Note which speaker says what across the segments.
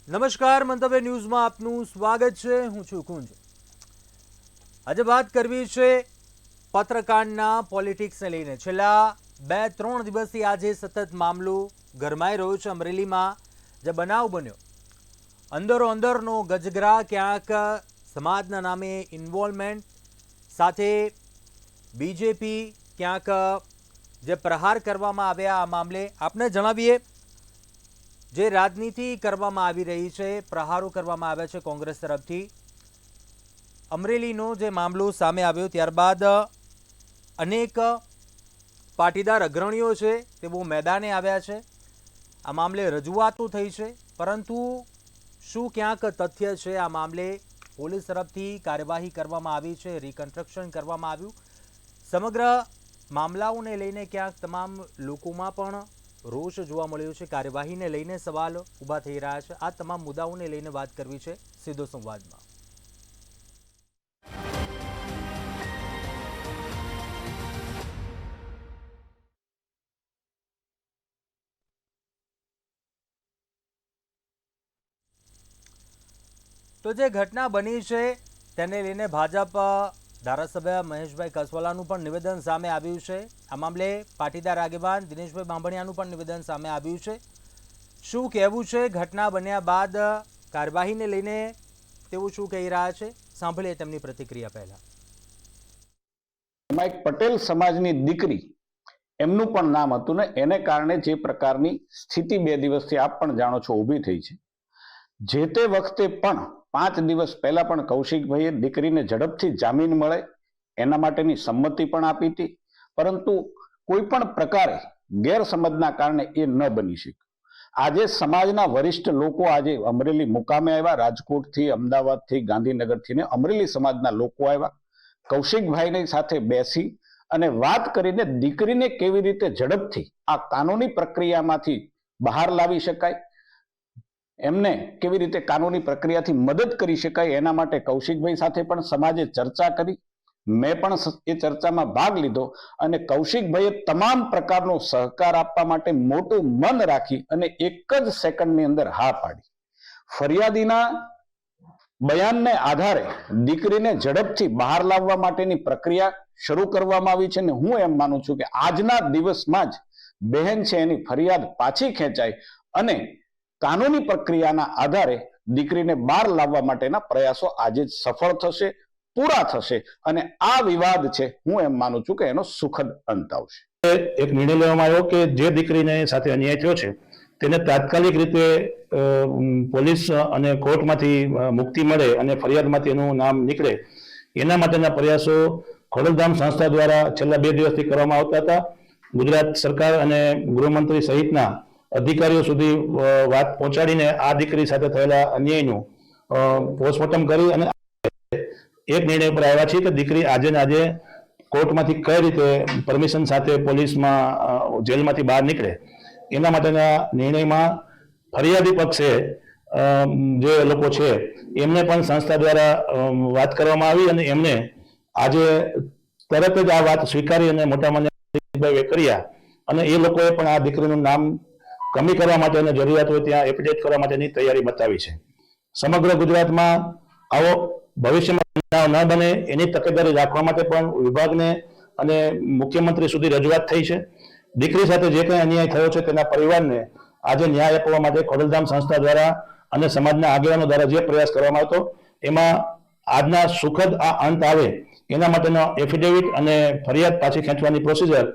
Speaker 1: નમસ્કાર, મંતવ્ય ન્યૂઝમાં આપનું સ્વાગત છે. હું છું કુંજ. આજે વાત કરવી છે પત્રકારના પોલિટિક્સને લઈને. છેલ્લા 2-3 દિવસથી આજે સતત મામલો ગરમાઈ રહ્યો છે. અમરેલીમાં જે બનાવ બન્યો, અંદરો અંદરનો ગજગરા, ક્યાંક સમાજના નામે ઇન્વોલ્વમેન્ટ સાથે બીજેપી, ક્યાંક જે પ્રહાર કરવામાં આવ્યા. આ મામલે આપને જણાવીએ, જે રાજનીતિ કરવામાં આવી રહી છે, પ્રહારો કરવામાં આવ્યા છે કોંગ્રેસ તરફથી. અમરેલીનો જે મામલો સામે આવ્યો ત્યારબાદ અનેક પાટીદાર અગ્રણીઓ છે તેઓ મેદાને આવ્યા છે. આ મામલે રજૂઆતો થઈ છે, પરંતુ શું ક્યાંક તથ્ય છે આ મામલે? પોલીસ તરફથી કાર્યવાહી કરવામાં આવી છે, રિકન્સ્ટ્રક્શન કરવામાં આવ્યું. સમગ્ર મામલાઓને લઈને ક્યાંક તમામ લોકોમાં પણ રોષ જોવા મળ્યો છે. કાર્યવાહીને લઈને સવાલ ઊભા થઈ રહ્યા છે. આ તમામ મુદ્દાઓને લઈને વાત કરવી છે સીધો સંવાદમાં. તો જે ઘટના બની છે તેને લઈને ભાજપ ધારાસભ્ય મહેશભાઈ કસવાલાનું પણ નિવેદન સામે આવ્યું છે. આ મામલે પાટીદાર આગેવાન દિનેશભાઈ બાંભણિયાનું પણ નિવેદન સામે આવ્યું છે. શું કહેવું છે ઘટના બન્યા બાદ કાર્યવાહીને લઈને? તેઓ શું કહી રહ્યા છે, સાંભળીએ તેમની પ્રતિક્રિયા. પહેલા
Speaker 2: એમાં એક પટેલ સમાજની દીકરી, એમનું પણ નામ હતું ને, એને કારણે જે પ્રકારની સ્થિતિ 2 દિવસથી આપ પણ જાણો છો ઊભી થઈ છે. જે તે વખતે પણ 5 દિવસ પહેલા પણ કૌશિકભાઈએ દીકરીને ઝડપથી જામીન મળે એના માટેની સંમતિ પણ આપી હતી, પરંતુ કોઈ પણ પ્રકારે ગેરસમજના કારણે એ ન બની શક્યું. આજે સમાજના વરિષ્ઠ લોકો આજે અમરેલી મુકામે આવ્યા, રાજકોટથી, અમદાવાદથી, ગાંધીનગરથી ને અમરેલી સમાજના લોકો આવ્યા. કૌશિકભાઈની સાથે બેસી અને વાત કરીને દીકરીને કેવી રીતે ઝડપથી આ કાનૂની પ્રક્રિયામાંથી બહાર લાવી શકાય, એમને કેવી રીતે કાનૂની પ્રક્રિયાથી મદદ કરી શકાય, એના માટે કૌશિકભાઈ સાથે પણ સમાજે ચર્ચા કરી. મેં પણ એ ચર્ચામાં ભાગ લીધો અને કૌશિકભાઈએ તમામ પ્રકારનો સહકાર આપવા માટે મોટું મન રાખી અને એક જ સેકન્ડની અંદર હા પાડી. ફરિયાદીના બયાનને આધારે દીકરીને ઝડપથી બહાર લાવવા માટેની પ્રક્રિયા શરૂ કરવામાં આવી છે. ને હું એમ માનું છું કે આજના દિવસમાં જ બહેન છે એની ફરિયાદ પાછી ખેંચાય અને કાનૂની પ્રક્રિયાના આધારે દીકરીને બહાર લાવવા માટેના પ્રયાસો આજે જ સફળ થશે, પૂરા થશે અને આ વિવાદ છે, હું એમ માનું છું કે એનો સુખદ અંત આવશે.
Speaker 3: એક નિર્ણય લેવામાં આવ્યો કે જે દીકરીને સાથે અન્યાય થયો છે તેને તાત્કાલિક રીતે પોલીસ અને કોર્ટમાંથી મુક્તિ મળે અને ફરિયાદમાંથી એનું નામ નીકળે એના માટેના પ્રયાસો ખોડલધામ સંસ્થા દ્વારા છેલ્લા 2 દિવસથી કરવામાં આવતા હતા. ગુજરાત સરકાર અને ગૃહમંત્રી સહિતના અધિકારીઓ સુધી વાત પહોંચાડીને આ દીકરી સાથે થયેલા અન્યાયનું પોસ્ટમોર્ટમ કરી અને એક નિર્ણય પર આવ્યા છે કે દીકરી આજે ને આજે કોર્ટમાંથી કઈ રીતે પરમિશન સાથે પોલીસમાં જેલમાંથી બહાર નીકળે એના માટેના નિર્ણયમાં ફરિયાદી પક્ષે જે લોકો છે એમને પણ સંસ્થા દ્વારા વાત કરવામાં આવી અને એમને આજે તરત જ આ વાત સ્વીકારી અને મોટા મને કર્યા અને એ લોકોએ પણ આ દીકરીનું નામ કમી કરવા માટે અને જરૂરિયાત હોય ત્યાં એફિડેવિટ કરવા માટેની તૈયારી બતાવી છે. સમગ્ર ગુજરાતમાં આવો ભવિષ્યમાં ન બને એની તકેદારી રાખવા માટે પણ વિભાગને અને મુખ્યમંત્રી સુધી રજૂઆત થઈ છે. દીકરી સાથે જે કંઈ અન્યાય થયો છે તેના પરિવારને આજે ન્યાય આપવા માટે ખોડલધામ સંસ્થા દ્વારા અને સમાજના આગેવાનો દ્વારા જે પ્રયાસ કરવામાં આવતો એમાં આજના સુખદ આ અંત આવે એના માટેનો એફિડેવિટ અને ફરિયાદ પાછી ખેંચવાની પ્રોસિજર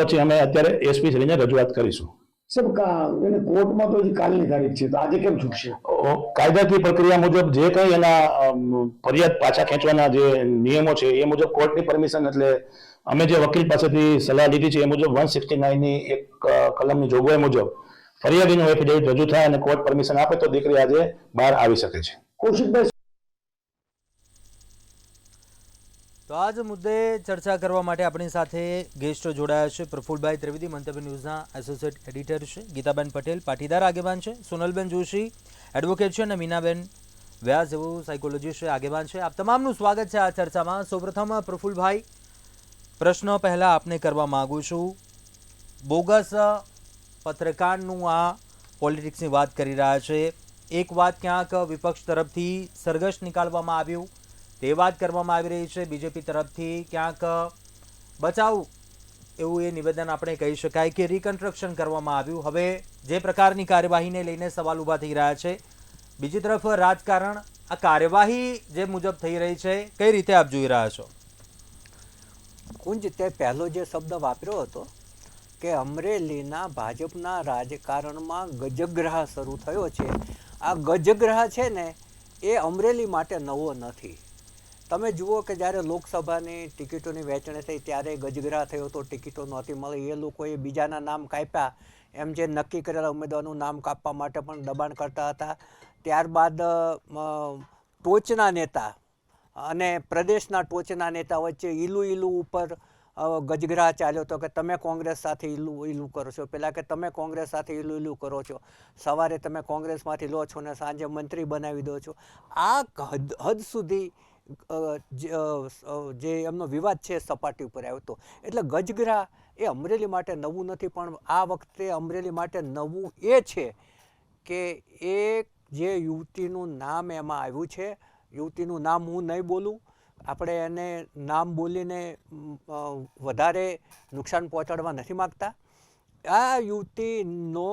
Speaker 3: પછી અમે અત્યારે એસપી શ્રીને રજૂઆત કરીશું.
Speaker 4: કોર્ટમાં તો કાલની તારીખ છે, તો આજે કેમ છૂટશે?
Speaker 3: કાયદાકીય પ્રક્રિયા મુજબ જે કંઈ એના ફરિયાદ પાછા ખેંચવાના જે નિયમો છે એ મુજબ કોર્ટની પરમિશન, એટલે અમે જે વકીલ પાસેથી સલાહ લીધી છે એ મુજબ 169ની એક કલમની જોગવાઈ મુજબ ફરિયાદીનો એફિડેવિટ રજૂ થાય અને કોર્ટ પરમિશન આપે તો દીકરી આજે બહાર આવી શકે છે.
Speaker 4: કૌશિકભાઈ,
Speaker 1: તો આજ મુદ્દે ચર્ચા કરવા માટે આપણી સાથે ગેસ્ટ જોડાયા છે. પ્રફુલભાઈ ત્રિવેદી, મંતવ્ય ન્યૂઝના એસોસિએટ એડિટર છે. ગીતાબેન પટેલ, પાટીદાર આગેવાન છે. સોનલબેન જોશી, એડવોકેટ છે. અને મીનાબેન વ્યાસ, જેવું સાયકોલોજીસ્ટ છે, આગેવાન છે. આપ તમામનું સ્વાગત છે આ ચર્ચામાં. સૌપ્રથમ પ્રફુલભાઈ, પ્રશ્ન પહેલા આપને કરવા માંગુ છું. બોગસ પત્રકારનું આ પોલિટિક્સની વાત કરી રહ્યા છે. એક વાત ક્યાંક વિપક્ષ તરફથી સરઘસ નીકાળવામાં આવ્યું તે વાત કરવામાં આવી રહી છે, બીજેપી તરફથી ક્યાંક બચાવ એવું એ નિવેદન આપણે કહી શકાય કે રિકન્સ્ટ્રક્શન કરવામાં આવ્યું. હવે જે પ્રકારની કાર્યવાહીને લઈને સવાલ ઊભા થઈ રહ્યા છે, બીજી તરફ રાજકારણ, આ કાર્યવાહી જે મુજબ થઈ રહી છે કઈ રીતે આપ જોઈ રહ્યા છો?
Speaker 5: કુંજ, તે પહેલો જે શબ્દ વાપર્યો હતો કે અમરેલીના ભાજપના રાજકારણમાં ગજગ્રહ શરૂ થયો છે. આ ગજગ્રહ છે ને એ અમરેલી માટે નવો નથી. તમે જુઓ કે જ્યારે લોકસભાની ટિકિટોની વહેંચણી થઈ ત્યારે ગજગ્રહ થયો તો, ટિકિટો નહોતી મળી, એ લોકોએ બીજાના નામ કાપ્યા, એમ જે નક્કી કરેલા ઉમેદવારનું નામ કાપવા માટે પણ દબાણ કરતા હતા. ત્યારબાદ ટોચના નેતા અને પ્રદેશના ટોચના નેતા વચ્ચે ઈલું ઉપર ગજગ્રહ ચાલ્યો હતો કે તમે કોંગ્રેસ સાથે ઈલું કરો છો, પેલા કે તમે કોંગ્રેસ સાથે ઈલું કરો છો, સવારે તમે કોંગ્રેસમાંથી લો છો ને સાંજે મંત્રી બનાવી દો છો. આ હદ સુધી જે એમનો વિવાદ છે સપાટી ઉપર આવ્યો હતો. એટલે ગજગ્રહ એ અમરેલી માટે નવું નથી, પણ આ વખતે અમરેલી માટે નવું એ છે કે એક જે યુવતીનું નામ એમાં આવ્યું છે, યુવતીનું નામ હું નહીં બોલું, આપણે એને નામ બોલીને વધારે નુકસાન પહોંચાડવા નથી માગતા. આ યુવતીનો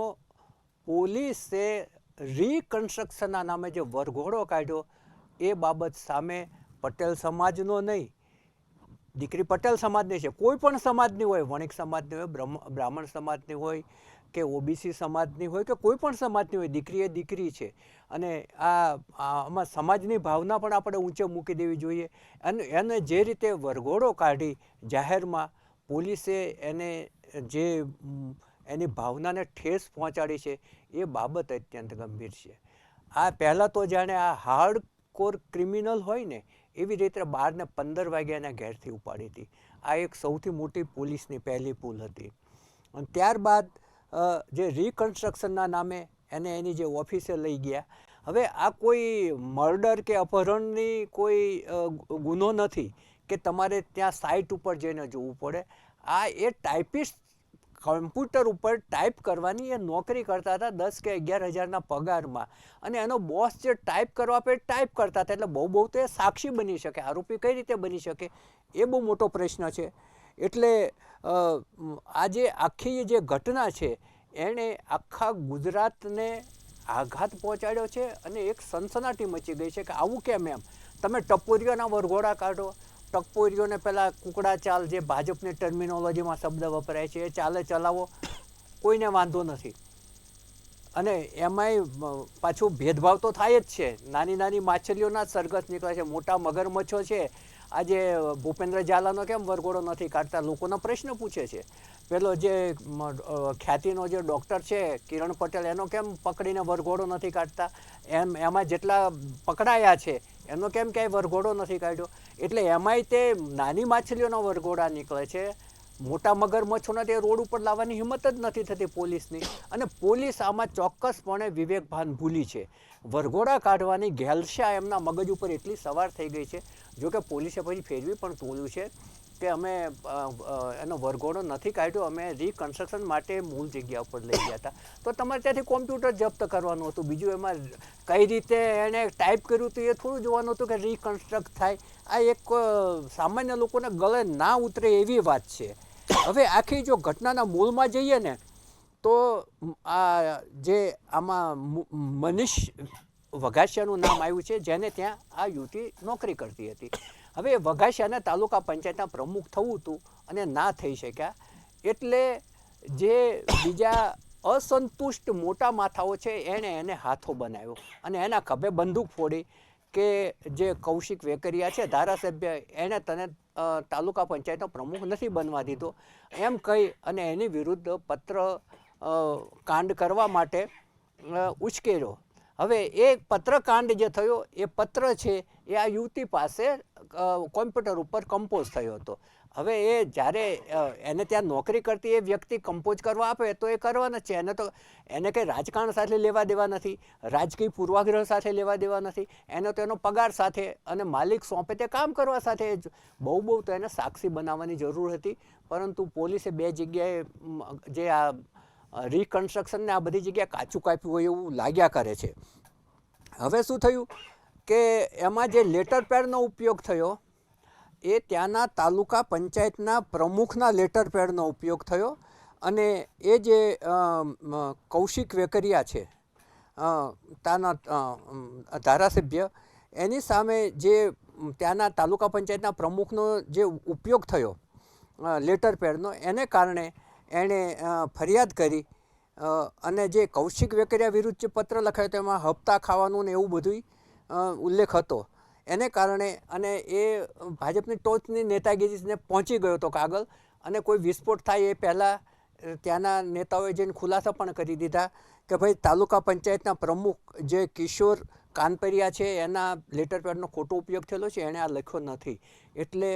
Speaker 5: પોલીસે રિકન્સ્ટ્રક્શનના નામે જે વરઘોડો કાઢ્યો એ બાબત સામે પટેલ સમાજનો નહીં, દીકરી પટેલ સમાજની છે, કોઈ પણ સમાજની હોય, વણિક સમાજની હોય, બ્રાહ્મણ સમાજની હોય કે ઓબીસી સમાજની હોય કે કોઈ પણ સમાજની હોય, દીકરી એ દીકરી છે. અને આમાં સમાજની ભાવના પણ આપણે ઊંચે મૂકી દેવી જોઈએ. અને એને જે રીતે વરઘોડો કાઢી જાહેરમાં પોલીસે એને જે એની ભાવનાને ઠેસ પહોંચાડી છે એ બાબત અત્યંત ગંભીર છે. આ પહેલાં તો જાણે આ હાર્ડ કોર ક્રિમિનલ હોય ને એવી રીતે 12 ને 15 વાગ્યાના ઘેરથી ઉપાડી હતી. આ એક સૌથી મોટી પોલીસની પહેલી ભૂલ હતી. અને ત્યારબાદ જે રિકન્સ્ટ્રક્શનના નામે એને એની જે ઓફિસે લઈ ગયા. હવે આ કોઈ મર્ડર કે અપહરણની કોઈ ગુનો નથી કે તમારે ત્યાં સાઇટ ઉપર જઈને જોવું પડે. આ એ ટાઈપિસ્ટ કમ્પ્યુટર ઉપર ટાઈપ કરવાની એ નોકરી કરતા હતા 10 કે 11,000ના પગારમાં, અને એનો બોસ જે ટાઈપ કરવા આપે ટાઈપ કરતા હતા. એટલે બહુ તો એ સાક્ષી બની શકે, આરોપી કઈ રીતે બની શકે એ બહુ મોટો પ્રશ્ન છે. એટલે આજે આખી જે ઘટના છે એણે આખા ગુજરાતને આઘાત પહોંચાડ્યો છે અને એક સનસનાટી મચી ગઈ છે કે આવું કેમ એમ તમે ટપોરીઓના વરઘોડા કાઢો, ટપોરીઓને પેલા કુકડા ચાલ જે ભાજપની ટર્મિનોલોજીમાં શબ્દ વપરાય છે એ ચાલે ચલાવો, કોઈને વાંધો નથી. અને એમાંય પાછું ભેદભાવ તો થાય જ છે. નાની નાની માછલીઓના જ સરઘસ નીકળે છે, મોટા મગરમચ્છો છે. આજે ભૂપેન્દ્ર ઝાલાનો કેમ વરઘોડો નથી કાઢતા, લોકોનો પ્રશ્ન પૂછે છે. પેલો જે ખ્યાતિનો જે ડૉક્ટર છે કિરણ પટેલ, એનો કેમ પકડીને વરઘોડો નથી કાઢતા, એમાં જેટલા પકડાયા છે એનો કેમ ક્યાંય વરઘોડો નથી કાઢ્યો. એટલે એમાંય તે નાની માછલીઓના વરઘોડા નીકળે છે, મોટા મગરમચ્છોના તે રોડ ઉપર લાવવાની હિંમત જ નથી થતી પોલીસની. અને પોલીસ આમાં ચોક્કસપણે વિવેકભાન ભૂલી છે. વરઘોડા કાઢવાની ઘેલશા એમના મગજ ઉપર એટલી સવાર થઈ ગઈ છે. જોકે પોલીસે પછી ફેરવી પણ તોલ્યું છે કે અમે એનો વરઘોડો નથી કાઢ્યો, અમે રિકન્સ્ટ્રક્શન માટે મૂળ જગ્યા ઉપર લઈ ગયા હતા. તો તમારે ત્યાંથી કોમ્પ્યુટર જપ્ત કરવાનું હતું, બીજું એમાં કઈ રીતે એણે ટાઈપ કર્યું હતું એ થોડું જોવાનું હતું કે રિકન્સ્ટ્રક્ટ થાય. આ એક સામાન્ય લોકોને ગળે ના ઉતરે એવી વાત છે. હવે આખી જો ઘટનાના મૂળમાં જઈએ ને તો આ જે આમાં મનીષ વઘાસિયાનું નામ આવ્યું છે, જેને ત્યાં આ યુવતી નોકરી કરતી હતી. હવે વઘાસિયાને તાલુકા પંચાયતના પ્રમુખ થવું હતું અને ના થઈ શક્યા. એટલે જે બીજા અસંતુષ્ટ મોટા માથાઓ છે એણે એને હાથો બનાવ્યો અને એના ખભે બંદૂક ફોડી કે જે કૌશિક વેકરિયા છે ધારાસભ્ય, એણે તને તાલુકા પંચાયતનો પ્રમુખ નથી બનવા દીધો એમ કહી અને એની વિરુદ્ધ પત્ર કાંડ કરવા માટે ઉશ્કેર્યો. હવે એ પત્રકાંડ જે થયો એ પત્ર છે એ આ યુવતી પાસે કોમ્પ્યુટર ઉપર કમ્પોઝ થયો હતો. હવે એ જ્યારે એને ત્યાં નોકરી કરતી એ વ્યક્તિ કમ્પોઝ કરવા આપે તો એ કરવાના છે. એને કંઈ રાજકારણ સાથે લેવા દેવા નથી, રાજકીય પૂર્વાગ્રહ સાથે લેવા દેવા નથી. એને તો એનો પગાર સાથે અને માલિક સોંપે તે કામ કરવા સાથે બહુ તો એને સાક્ષી બનાવવાની જરૂર હતી. પરંતુ પોલીસે 2 જગ્યાએ જે આ રિકન્સ્ટ્રક્શનને આ બધી જગ્યાએ કાચું કાપ્યું હોય એવું લાગ્યા કરે છે. હવે શું થયું કે એમાં જે લેટર પેડનો ઉપયોગ થયો એ ત્યાંના તાલુકા પંચાયતના પ્રમુખના લેટર પેડનો ઉપયોગ થયો અને એ જે કૌશિક વેકરિયા છે ત્યાંના ધારાસભ્ય એની સામે જે ત્યાંના તાલુકા પંચાયતના પ્રમુખનો જે ઉપયોગ થયો લેટર પેડનો એને કારણે એણે ફરિયાદ કરી અને જે કૌશિક વેકરિયા વિરુદ્ધ જે પત્ર લખાયો તેમાં હપ્તા ખાવાનું ને એવું બધું ઉલ્લેખ હતો એને કારણે અને એ ભાજપની ટોચની નેતાગીરીને પહોંચી ગયો હતો કાગળ અને કોઈ વિસ્ફોટ થાય એ પહેલાં ત્યાંના નેતાઓએ જઈને ખુલાસા પણ કરી દીધા કે ભાઈ તાલુકા પંચાયતના પ્રમુખ જે કિશોર કાનપરિયા છે એના લેટર પેડનો ખોટો ઉપયોગ થયેલો છે એણે આ લખ્યો નથી. એટલે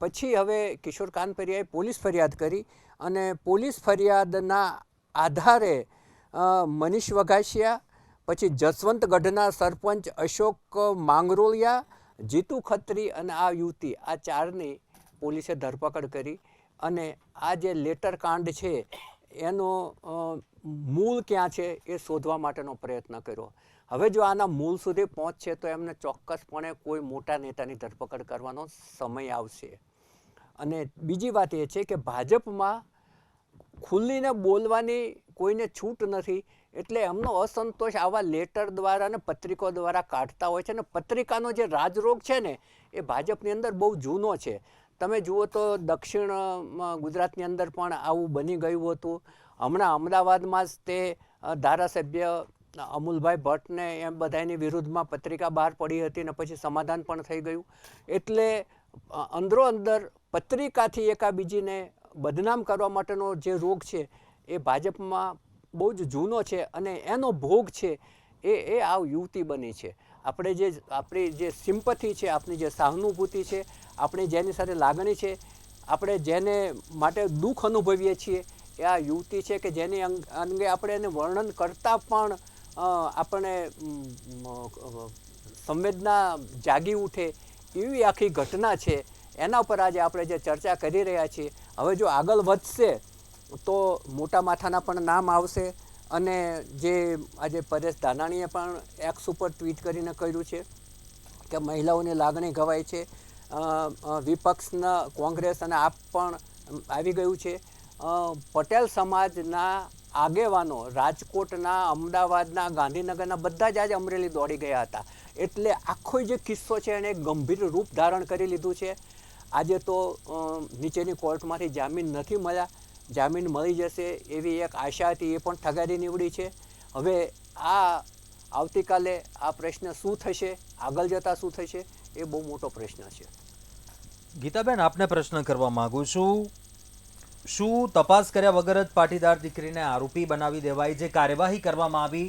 Speaker 5: પછી હવે કિશોર કાનપરિયાએ પોલીસ ફરિયાદ કરી અને પોલીસ ફરિયાદના આધારે મનીષ વઘાસિયા, પછી જસવંતગઢના સરપંચ અશોક માંગરોળિયા, જીતુ ખત્રી અને આ યુવતી, આ ચારની પોલીસે ધરપકડ કરી અને આ જે લેટર કાંડ છે એનો મૂળ ક્યાં છે એ શોધવા માટેનો પ્રયત્ન કર્યો. હવે જો આના મૂળ સુધી પહોંચશે તો એમને ચોક્કસપણે કોઈ મોટા નેતાની ધરપકડ કરવાનો સમય આવશે. અને બીજી વાત એ છે કે ભાજપમાં ખુલ્લીને બોલવાની કોઈને છૂટ નથી, એટલે એમનો અસંતોષ આવા લેટર દ્વારા અને પત્રિકાઓ દ્વારા કાઢતા હોય છે. અને પત્રિકાનો જે રાજરોગ છે ને એ ભાજપની અંદર બહુ જૂનો છે. તમે જુઓ તો દક્ષિણ ગુજરાતની અંદર પણ આવું બની ગયું હતું. હમણાં અમદાવાદમાં જ તે ધારાસભ્ય અમુલભાઈ ભટ્ટને એમ બધાની વિરુદ્ધમાં પત્રિકા બહાર પડી હતી ને પછી સમાધાન પણ થઈ ગયું. એટલે અંદરો અંદર પત્રિકાથી એકાબીજીને બદનામ કરવા માટેનો જે રોગ છે એ ભાજપમાં બહુ જ જૂનો છે અને એનો ભોગ છે એ આ યુવતી બની છે. આપણી જે સિમ્પથી છે, આપણી જે સહાનુભૂતિ છે, આપણી જેની સાથે લાગણી છે, આપણે જેને માટે દુઃખ અનુભવીએ છીએ એ આ યુવતી છે કે જેની અંગે આપણે એને વર્ણન કરતાં પણ આપણે સંવેદના જાગી ઉઠે એવી આખી ઘટના છે. એના ઉપર આજે આપણે જે ચર્ચા કરી રહ્યા છીએ, હવે જો આગળ વધશે તો મોટા માથાના પણ નામ આવશે. અને જે આજે પરેશ ધાનાણીએ પણ એક્સ ઉપર ટ્વીટ કરીને કહ્યું છે કે મહિલાઓની લાગણી ઘવાય છે. વિપક્ષના કોંગ્રેસ અને આપ પણ આવી ગયું છે. પટેલ સમાજના આગેવાનો રાજકોટના, અમદાવાદના, ગાંધીનગરના બધા જ આજે અમરેલી દોડી ગયા હતા. એટલે આખો જે કિસ્સો છે એણે ગંભીર રૂપ ધારણ કરી લીધું છે. આજે તો નીચેની કોર્ટમાંથી જામીન નથી મળ્યા, જામીન મળી જશે એવી એક આશા હતી, એ પણ ઠગારી નીવડી છે. હવે આવતીકાલે આ પ્રશ્ન શું થશે, આગળ જતાં શું થશે, એ બહુ મોટો પ્રશ્ન છે.
Speaker 1: ગીતાબેન, આપને પ્રશ્ન કરવા માંગુ છું, શું તપાસ કર્યા વગર જ પાટીદાર દીકરીને આરોપી બનાવી દેવાય? જે કાર્યવાહી કરવામાં આવી,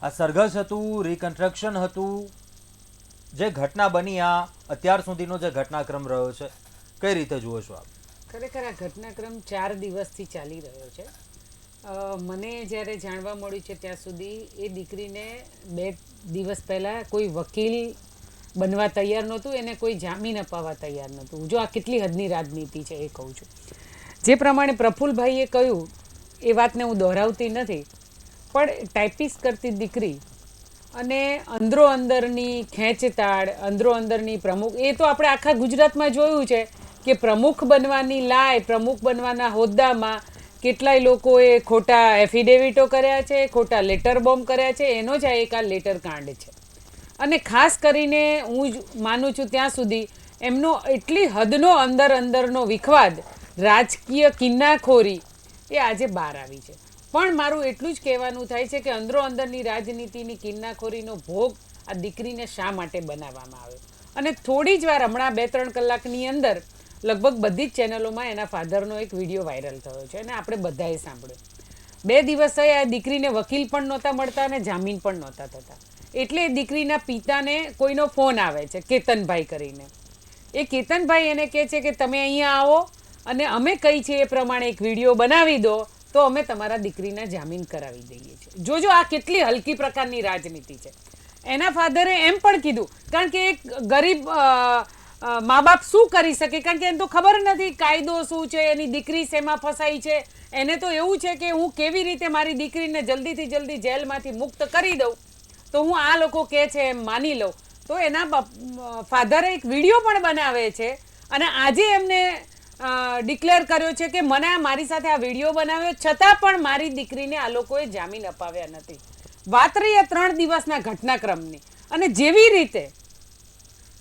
Speaker 1: આ સરઘસ હતું, રિકન્સ્ટ્રક્શન હતું, જે ઘટના બની, આ અત્યાર સુધીનો જે ઘટનાક્રમ રહ્યો છે, કઈ રીતે જુઓ છો આપ?
Speaker 6: ખરેખર આ ઘટનાક્રમ 4 દિવસથી ચાલી રહ્યો છે. મને જ્યારે જાણવા મળ્યું છે ત્યાં સુધી એ દીકરીને 2 દિવસ પહેલાં કોઈ વકીલ બનવા તૈયાર નહોતું, એને કોઈ જામીન અપાવવા તૈયાર નહોતું. જો આ કેટલી હદની રાજનીતિ છે એ કહું છું. જે પ્રમાણે પ્રફુલ્લભાઈએ કહ્યું એ વાતને હું દોહરાવતી નથી, પણ ટાઈપિસ્ટ કરતી દીકરી અને અંદરો અંદરની ખેંચતાળ, અંદરો અંદરની પ્રમુખ, એ તો આપણે આખા ગુજરાતમાં જોયું છે કે પ્રમુખ બનવાની લાય, પ્રમુખ બનવાના હોદ્દામાં કેટલાય લોકોએ ખોટા એફિડેવિટો કર્યા છે, ખોટા લેટર બોમ્બ કર્યા છે. એનો જ આ એક આ લેટર કાંડ છે. અને ખાસ કરીને હું માનું છું ત્યાં સુધી એમનો એટલી હદનો અંદરનો વિખવાદ, રાજકીય કિન્નાખોરી એ આજે બહાર આવી છે. પણ મારું એટલું જ કહેવાનું થાય છે કે અંદરો અંદરની રાજનીતિની કિન્નાખોરીનો ભોગ આ દીકરીને શા માટે બનાવવામાં આવ્યો. અને થોડી જ વાર હમણાં 2-3 કલાકની અંદર લગભગ બધી જ ચેનલોમાં એના ફાધરનો એક વિડીયો વાયરલ થયો છે અને આપણે બધાએ સાંભળ્યો. 2 દિવસ થયા આ દીકરીને વકીલ પણ નહોતા મળતા અને જામીન પણ નહોતા થતા. એટલે દીકરીના પિતાને કોઈનો ફોન આવે છે, કેતનભાઈ કરીને. એ કેતનભાઈ એને કહે છે કે તમે અહીંયા આવો અને અમે કહી છે એ પ્રમાણે એક વિડીયો બનાવી દો તો અમે તમારા દીકરીના જામીન કરાવી દઈએ છીએ. જોજો આ કેટલી હલકી પ્રકારની રાજનીતિ છે. એના ફાધરે એમ પણ કીધું, કારણ કે એક ગરીબ મા બાપ શું કરી શકે, કારણ કે એને તો ખબર નથી કાયદો શું છે, એની દીકરી શેમાં ફસાઈ છે. એને તો એવું છે કે હું કેવી રીતે મારી દીકરીને જલ્દીથી જલ્દી જેલમાંથી મુક્ત કરી દઉં. તો હું આ લોકો કહે છે એમ માની લઉં. તો એના ફાધરે એક વિડીયો પણ બનાવે છે અને આજે એમને ડિક્લેર કર્યો છે કે મને મારી સાથે આ વિડીયો બનાવ્યો છતાં પણ મારી દીકરીને આ લોકોએ જામીન અપાવ્યા નથી. વાત રહી આ 3 દિવસના ઘટનાક્રમની, અને જેવી રીતે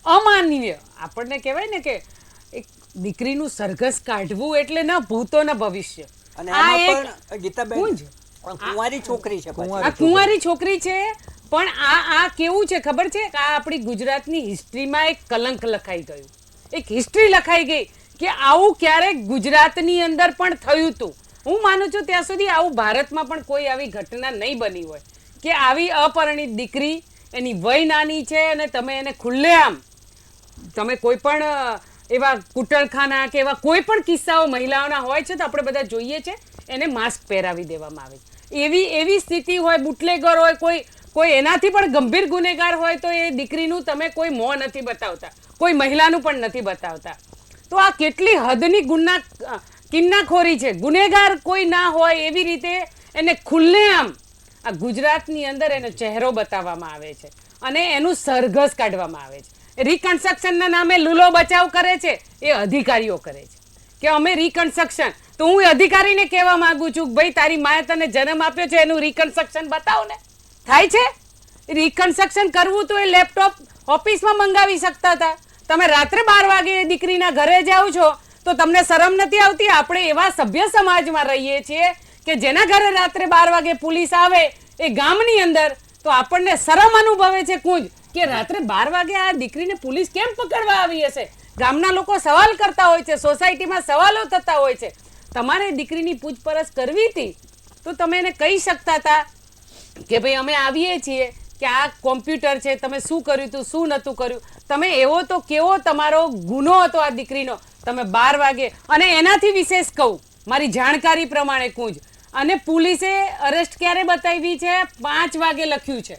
Speaker 6: અમાનવીય આપણને કહેવાય ને કે એક દીકરીનું સરઘસ કાઢવું એટલે ન ભૂતો ન ભવિષ્ય.
Speaker 5: અને
Speaker 6: આ
Speaker 5: એમાં
Speaker 6: એક
Speaker 5: પણ ગીતાબેન
Speaker 6: કુંજ.
Speaker 5: કુંવારી છોકરી છે પાછી.
Speaker 6: આ કુંવારી છોકરી છે, પણ આ કેવું છે ખબર છે કે આ આપણી ગુજરાતની હિસ્ટ્રીમાં એક કલંક લખાઈ ગયું, એક હિસ્ટ્રી લખાઈ ગઈ કે આવું ક્યારેક ગુજરાતની અંદર પણ થયું હતું. હું માનું છું ત્યાં સુધી આવું ભારતમાં પણ કોઈ આવી ઘટના નહીં બની હોય કે આવી અપરિણિત દીકરી, એની વય નાની છે અને તમે એને ખુલ્લેઆમ તમે કોઈ પણ એવા કુટળખાના કે એવા કોઈ પણ કિસ્સાઓ મહિલાઓના હોય છે તો આપણે બધા જોઈએ છે, એને માસ્ક પહેરાવી દેવામાં આવે છે. એવી સ્થિતિ હોય, બુટલેગર હોય, કોઈ એનાથી પણ ગંભીર ગુનેગાર હોય તો એ દીકરીનું તમે કોઈ મોં નથી બતાવતા, કોઈ મહિલાનું પણ નથી બતાવતા. તો આ કેટલી હદની કિન્નાખોરી છે. ગુનેગાર કોઈ ના હોય એવી રીતે એને ખુલ્લેઆમ આ ગુજરાતની અંદર એનો ચહેરો બતાવવામાં આવે છે અને એનું સરઘસ કાઢવામાં આવે છે. રિકન્સ્ટ્રક્શનના નામે લૂલો બચાવ કરે છે એ અધિકારીઓ કરે છે કે અમે રિકન્સ્ટ્રક્શન. તો હું અધિકારીને કહેવા માંગુ છું કે ભાઈ તારી માએ તને જન્મ આપ્યો છે એનું રિકન્સ્ટ્રક્શન બતાવો ને. થાય છે રિકન્સ્ટ્રક્શન કરવું તો એ લેપટોપ ઓફિસમાં મંગાવી શકતા હતા. તમે રાત્રે 12 વાગે એ દીકરીના ઘરે જાઓ છો તો તમને શરમ નથી આવતી? આપણે એવા સભ્ય સમાજમાં રહીએ છીએ કે જેના ઘરે રાત્રે 12 વાગે પોલીસ આવે એ ગામની અંદર તો આપણને શરમ અનુભવે છે કુંજ કે રાત્રે 12 વાગે આ દીકરીને પોલીસ કેમ પકડવા આવી હશે. ગામના લોકો સવાલ કરતા હોય છે, સોસાયટીમાં સવાલો થતા હોય છે. તમારે દીકરીની પૂછપરછ કરવી હતી તો તમે એને કહી શકતા હતા કે ભાઈ અમે આવીએ છીએ કે આ કોમ્પ્યુટર છે, તમે શું કર્યું હતું, શું નહોતું કર્યું. તમે એવો તો કેવો તમારો ગુનો હતો આ દીકરીનો, તમે 12 વાગે. અને એનાથી વિશેષ કહું મારી જાણકારી પ્રમાણે કુંજ, અને પોલીસે અરેસ્ટ ક્યારે બતાવી છે? 5 વાગે લખ્યું છે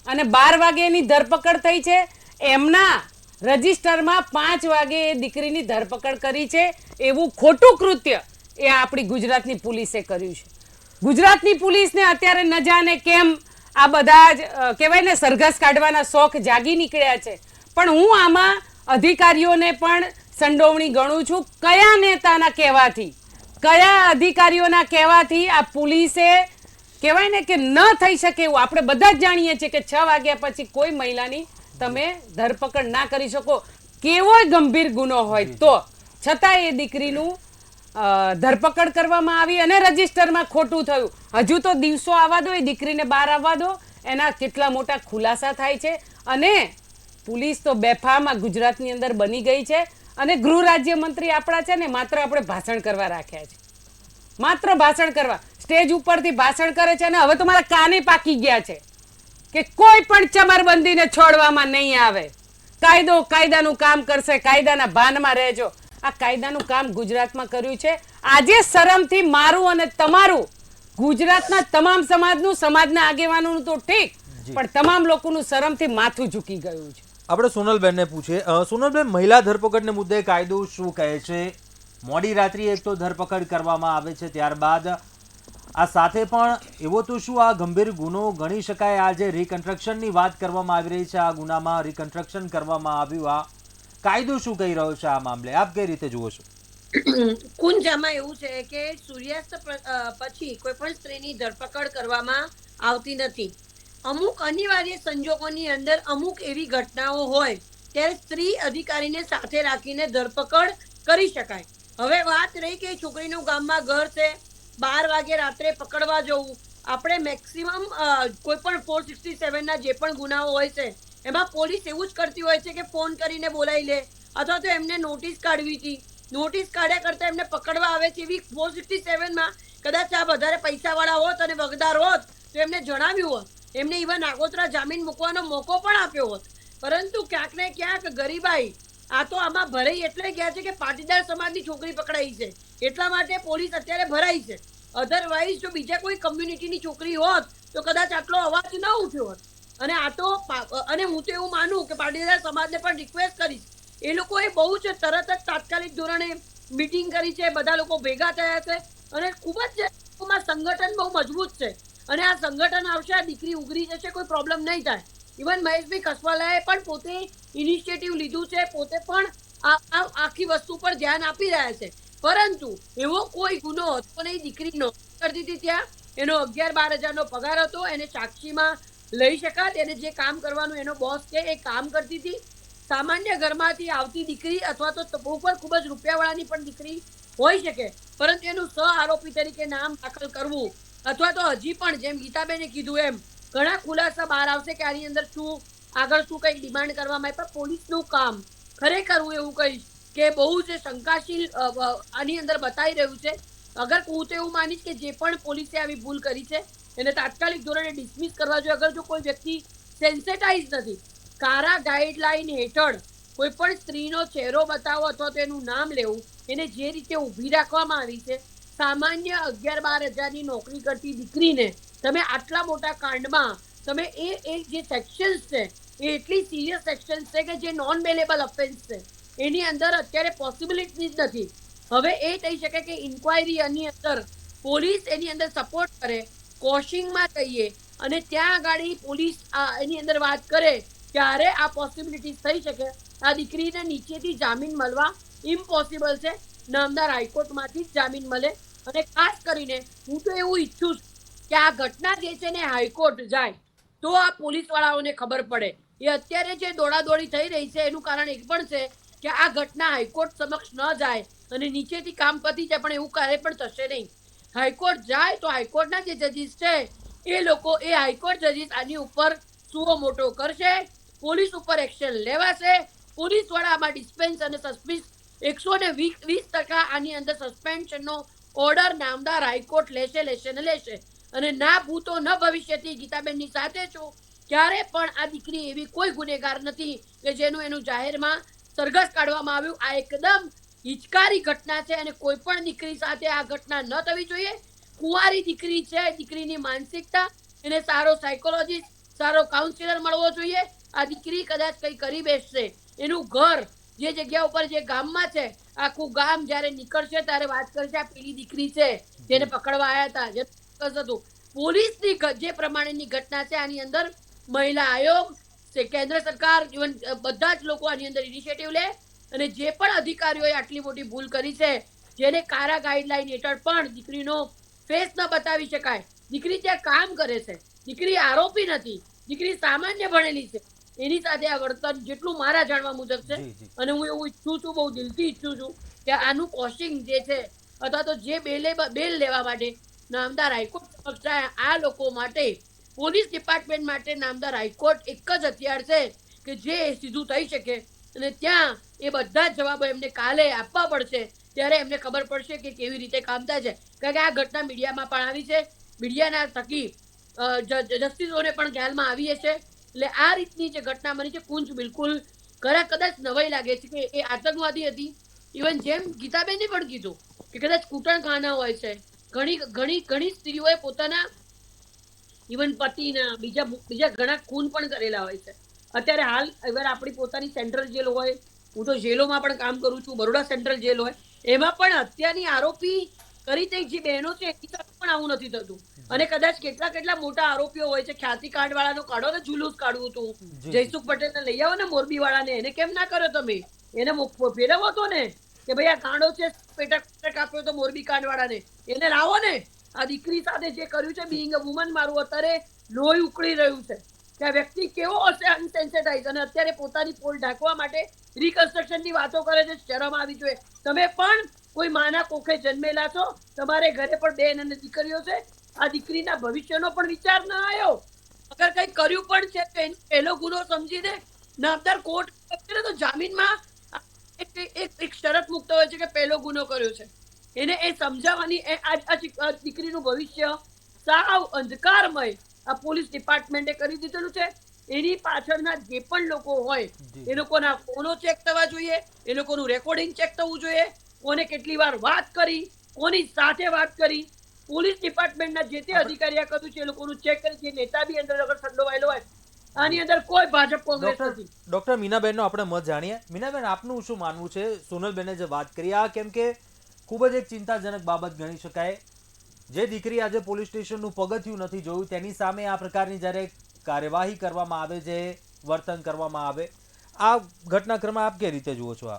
Speaker 6: અને 12 વાગે એની ધરપકડ થઈ છે. એમના રજિસ્ટરમાં 5 વાગે એ દીકરીની ધરપકડ કરી છે. એવું ખોટું કૃત્ય એ આપણી ગુજરાતની પોલીસે કર્યું છે. ગુજરાતની પોલીસને અત્યારે ન જાણે કેમ આ બધા જ કહેવાય ને સરઘસ કાઢવાના શોખ જાગી નીકળ્યા છે. પણ હું આમાં અધિકારીઓને પણ સંડોવણી ગણું છું. કયા નેતાના કહેવાથી, કયા અધિકારીઓના કહેવાથી આ પોલીસે કહેવાય ને કે ન થઈ શકે એવું આપણે બધા જ જાણીએ છીએ કે 6 વાગ્યા પછી કોઈ મહિલાની તમે ધરપકડ ના કરી શકો, કેવોય ગંભીર ગુનો હોય તો છતાં એ દીકરીનું ધરપકડ કરવામાં આવી અને રજિસ્ટરમાં ખોટું થયું. હજુ તો દિવસો આવવા દો, એ દીકરીને બહાર આવવા દો, એના કેટલા મોટા ખુલાસા થાય છે. અને પોલીસ તો બેફામ આ ગુજરાતની અંદર બની ગઈ છે અને ગૃહ રાજ્યમંત્રી આપણા છે ને માત્ર આપણે ભાષણ કરવા રાખ્યા છે, માત્ર ભાષણ કરવા. સ્ટેજ ઉપરથી ભાષણ કરે છે અને હવે તો મારા કાને પાકી ગયા છે કે કોઈ પણ ચમરબંધીને છોડવામાં નહીં આવે. કાયદો કાયદાનું કામ કરશે, કાયદાના ભાનમાં રહેજો. આ કાયદાનું કામ ગુજરાતમાં કર્યું છે. આજે શરમથી મારું અને તમારું, ગુજરાતના તમામ સમાજના આગેવાનોનું તો ઠીક, પણ તમામ લોકોનું શરમથી માથું ઝૂકી ગયું છે.
Speaker 1: આપણે સોનલબેનને પૂછીએ. સોનલબેન, મહિલા ધરપકડને મુદ્દે કાયદો શું કહે છે? મોડી રાત્રિએ એક તો ધરપકડ કરવામાં આવે છે, ત્યારબાદ આ સાથે પણ એવો તો શું આ ગંભીર ગુનો ગણી શકાય? આ જે રિકન્સ્ટ્રક્શનની વાત કરવામાં આવી રહી છે, આ ગુનામાં રિકન્સ્ટ્રક્શન કરવામાં આવ્યું, આ કાયદો શું કહી રહ્યો છે આ મામલે? આપ કઈ રીતે જુઓ છો?
Speaker 7: કુંજામાં એવું છે કે સૂર્યાસ્ત પછી કોઈ પણ સ્ત્રીની ધરપકડ કરવામાં આવતી નથી. અમુક અનિવાર્ય સંજોગોની અંદર અમુક એવી ઘટનાઓ હોય ત્યારે સ્ત્રી અધિકારીને સાથે રાખીને ધરપકડ કરી શકાય. હવે વાત રહી કે છોકરીનું ગામમાં ઘર છે, 12 વાગે રાત્રે પકડવા જવું. આપણે મેક્સિમમ કોઈ પણ 467 ના જે પણ ગુનાઓ હોય છે એમાં પોલીસ એવું જ કરતી હોય છે કે ફોન કરીને બોલાવી લે અથવા તો એમને નોટિસ કાઢવી હતી. નોટિસ કાઢ્યા કરતા એમને પકડવા આવે છે. એવી 467 માં કદાચ આ વધારે પૈસાવાળા હોત અને વગદાર હોત તો એમને જણાવ્યું હોત, એમને ઇવન આગોતરા જામીન મૂકવાનો મોકો પણ આપ્યો હોત. પરંતુ ક્યાંક ને ક્યાંક ગરીબાઈ આ તો આમાં ભરાઈ એટલે ગયા છે કે પાટીદાર સમાજની છોકરી પકડાઈ છે એટલા માટે પોલીસ અત્યારે ભરાઈ છે. અધરવાઇઝ જો બીજા કોઈ કમ્યુનિટીની છોકરી હોત તો કદાચ આટલો અવાજ ન ઉઠ્યો હોત. અને આ તો અને હું તો એવું માનું કે પાટીદાર સમાજને પણ રિક્વેસ્ટ કરીશ, એ લોકોએ બહુ જ તરત જ તાત્કાલિક ધોરણે મીટિંગ કરી છે, બધા લોકો ભેગા થયા છે અને ખૂબ જ સંગઠન બહુ મજબૂત છે અને આ સંગઠન આવશે, આ દીકરી ઉગરી જશે, કોઈ પ્રોબ્લેમ નહીં થાય. ઇવન મહેશભાઈ કસવાલાએ પણ પોતે ઇનિશિયેટિવ લીધું છે, પોતે પણ આ આખી વસ્તુ પર ધ્યાન આપી રહ્યા છે. પરંતુ એવો કોઈ ગુનો હતો નહીં. દીકરી નોકરી કરતી હતી ત્યાં, એનો 11-12 હજારનો પગાર હતો, એને સાક્ષીમાં લઈ શકાત. એને જે કામ કરવાનું એનો બોસ છે એ કામ કરતી હતી. સામાન્ય ઘરમાંથી આવતી દીકરી અથવા તો ઉપર ખૂબ જ રૂપિયાવાળાની પણ દીકરી હોઈ શકે, પરંતુ એનું સહ આરોપી તરીકે નામ દાખલ કરવું અથવા તો હજી પણ જેમ ગીતાબેને કીધું એમ ઘણા ખુલાસા બહાર આવશે કે આની અંદર શું આગળ શું કંઈક ડિમાન્ડ કરવામાં આવે. પણ પોલીસનું કામ ખરેખર હું એવું કહીશ કે બહુ જ શંકાશીલ આની અંદર બતાવી રહ્યું છે. અગર હું તો એવું માનીશ કે જે પણ પોલીસે આવી ભૂલ કરી છે એને તાત્કાલિક ધોરણે ડિસમિસ કરવા જોઈએ. અગર જો કોઈ વ્યક્તિ સેન્સેટાઇઝ નથી, કારા ગાઈડલાઈન હેઠળ કોઈ પણ સ્ત્રીનો ચહેરો બતાવો અથવા તો એનું નામ લેવું, એને જે રીતે ઊભી રાખવામાં આવી છે, સામાન્ય 11-12 હજારની નોકરી કરતી દીકરીને તમે આટલા મોટા કાંડમાં તમે એ જે સેક્શન્સ છે એ એટલી સિરિયસ સેક્શન્સ છે કે જે નોન બેલેબલ ઓફેન્સ છે, એની અંદર અત્યારે પોસિબિલિટી જ નથી. હવે એ થઈ શકે કે ઇન્ક્વાયરી એની અંદર પોલીસ એની અંદર સપોર્ટ કરે, કોશિંગમાં જઈએ અને ત્યાં આગળ પોલીસ એની અંદર વાત કરે ત્યારે આ પોસિબિલિટી થઈ શકે. આ દીકરીને નીચેથી જામીન મળવા ઇમ્પોસિબલ છે. નામદાર હાઈકોર્ટમાંથી જ જામીન મળે. અને ખાસ કરીને હું તો એવું ઈચ્છું છું કે આ ઘટના જે છે ને હાઈકોર્ટ જાય તો આ પોલીસ વાળાઓને ખબર પડે. એ અત્યારે જે દોડાદોડી થઈ રહી છે એનું કારણ એક પણ છે કે આ ઘટના હાઈકોર્ટ સમક્ષ ન જાય અને નીચેથી કામ પતી જાય, પણ એવું ક્યારે પણ થશે નહીં. હાઈકોર્ટ જાય તો હાઈકોર્ટના જે જજીસ છે એ લોકો એ હાઈકોર્ટ જજીસ આની ઉપર સુઓ મોટો કરશે, પોલીસ ઉપર એક્શન લેવાશે. પોલીસ વાળા આમાં ડિસ્પેન્સ અને સસ્પેન્સ 120% આની અંદર સસ્પેન્શનનો ઓર્ડર નામદાર હાઈકોર્ટ લેશે. અને ના ભૂતો ન ભવિષ્યથી ગીતાબેનની સાથે છું. ક્યારે પણ આ દીકરી એવી કોઈ ગુનેગાર નથી કે જેનું એનું જાહેરમાં સરઘસ કાઢવામાં આવ્યું. આ એકદમ હિચકારી ઘટના છે અને કોઈ પણ દીકરી સાથે આ ઘટના ન થવી જોઈએ. કુંવારી દીકરી છે, દીકરીની માનસિકતા, એને સારો સાયકોલોજીસ્ટ, સારો કાઉન્સિલર મળવો જોઈએ. આ દીકરી કદાચ કંઈ કરી બેસશે, એનું ઘર જે જગ્યા ઉપર જે ગામમાં છે, આખું ગામ જ્યારે નીકળશે ત્યારે વાત કરશે આ પેલી દીકરી છે જેને પકડવા આવ્યા હતા. પોલીસની જે પ્રમાણેની ઘટના છે આની અંદર મહિલા આયોગ, કેન્દ્ર સરકાર, ઇવન બધા જ લોકો આની અંદર ઇનિશિયેટિવ લે અને જે પણ અધિકારીઓએ આટલી મોટી ભૂલ કરી છે, જેને કારા ગાઈડલાઈન હેઠળ પણ દીકરીનો ફેસ ન બતાવી શકાય. દીકરી ત્યાં કામ કરે છે, દીકરી આરોપી નથી, દીકરી સામાન્ય ભણેલી છે, એની સાથે આ વર્તન જેટલું મારા જાણવા મુજબ છે. અને હું એવું ઈચ્છું છું, બહુ દિલથી ઈચ્છું છું કે આનું કોશિંગ જે છે અથવા તો જે બેલ લેવા માટે નામદાર હાઈકોર્ટ સમક્ષ જાય, આ લોકો માટે પોલીસ ડિપાર્ટમેન્ટ માટે નામદાર હાઈકોર્ટ એક જ હથિયાર છે કે જે સીધું થઈ શકે. અને ત્યાં એ બધા જ જવાબો એમને કાલે આપવા પડશે ત્યારે એમને ખબર પડશે કે કેવી રીતે કામ થાય છે. કારણ કે આ ઘટના મીડિયામાં પણ આવી છે, મીડિયાના થકી જસ્ટિસોને પણ ખ્યાલમાં આવી હશે. એટલે આ રીતની જે ઘટના બની છે, કુંજ બિલકુલ કદાચ નવાઈ લાગે છે કે એ આતંકવાદી હતી. ઇવન જેમ ગીતાબેને પણ કીધું કે કદાચ કૂટણખાના હોય છે. ઘણી સ્ત્રીઓએ પોતાના ઇવન પતિના બીજા ઘણા ખૂન પણ કરેલા હોય છે. અત્યારે હાલ એવાર આપણી પોતાની સેન્ટ્રલ જેલ હોય, હું તો જેલોમાં પણ કામ કરું છું, બરોડા સેન્ટ્રલ જેલ હોય, એમાં પણ હત્યાની આરોપી કરી તે જે બહેનો છે એની સાથે પણ આવું નથી થતું. અને કદાચ કેટલા મોટા આરોપીઓ હોય છે. ખ્યાતિ કાંડ વાળાનો કાઢો ને, જુલુસ કાઢવું હતું, જયસુખ પટેલને લઈ આવો ને, મોરબી વાળાને, એને કેમ ના કર્યો તમે? એને ફેરવો હતો ને કે ભાઈ આ કાંડો છે, પેટા કાપ્યો તો મોરબી કાંડ વાળાને, એને લાવો ને. આ દીકરી સાથે જે કર્યું છે, બીઈંગ અ વુમન, મારું અત્યારે લોહી ઉકળી રહ્યું છે કે આ વ્યક્તિ કેવો હશે અનસેન્સિટાઇઝ. અને અત્યારે પોતાની પોલ ઢાંકવા માટે રિકન્સ્ટ્રક્શનની વાતો કરે છે. શરમ આવી જોઈએ. તમે પણ કોઈ માના કોખે જન્મેલા છો, તમારે ઘરે પણ બેન અને દીકરીઓ છે. આ દીકરીના ભવિષ્યનો પણ વિચાર ન આવ્યો. અગર કંઈ કર્યું પણ છે તો પહેલો ગુનો સમજીને નામદાર કોર્ટ તો જામીનમાં એક શરત મુક્ત હોય છે કે પહેલો ગુનો કર્યો છે, એને એ સમજાવવાની આ દીકરીનું ભવિષ્ય સાવ અંધકારમય આ પોલીસ ડિપાર્ટમેન્ટે કરી દીધેલું છે. એની પાછળના જે પણ લોકો હોય એ લોકોના ફોનો ચેક થવા જોઈએ, એ લોકોનું રેકોર્ડિંગ ચેક થવું જોઈએ, કોને કેટલી વાર વાત કરી, કોની સાથે વાત કરી. પોલીસ ડિપાર્ટમેન્ટના જે તે અધિકારીએ કર્યું છે એ લોકોનું ચેક કરી. જે નેતા બી અંદર અગર સંડોવાયેલો હોય, આની અંદર કોઈ ભાજપ કોંગ્રેસ નથી.
Speaker 1: ડોક્ટર મીનાબેનનો આપણે મત જાણીએ. મીનાબેન, આપનું શું માનવું છે? સોનલબેને જે વાત કરી આ કેમ કે ખૂબ જ એક ચિંતાજનક બાબત ગણી શકાય. જે દીકરી આજે પોલીસ સ્ટેશનનું પગથિયું નથી જોયું તેની સામે આ પ્રકારની જ્યારે કાર્યવાહી કરવામાં આવે છે, વર્તન કરવામાં આવે, આ ઘટનાક્રમ આપ કઈ રીતે જુઓ છો?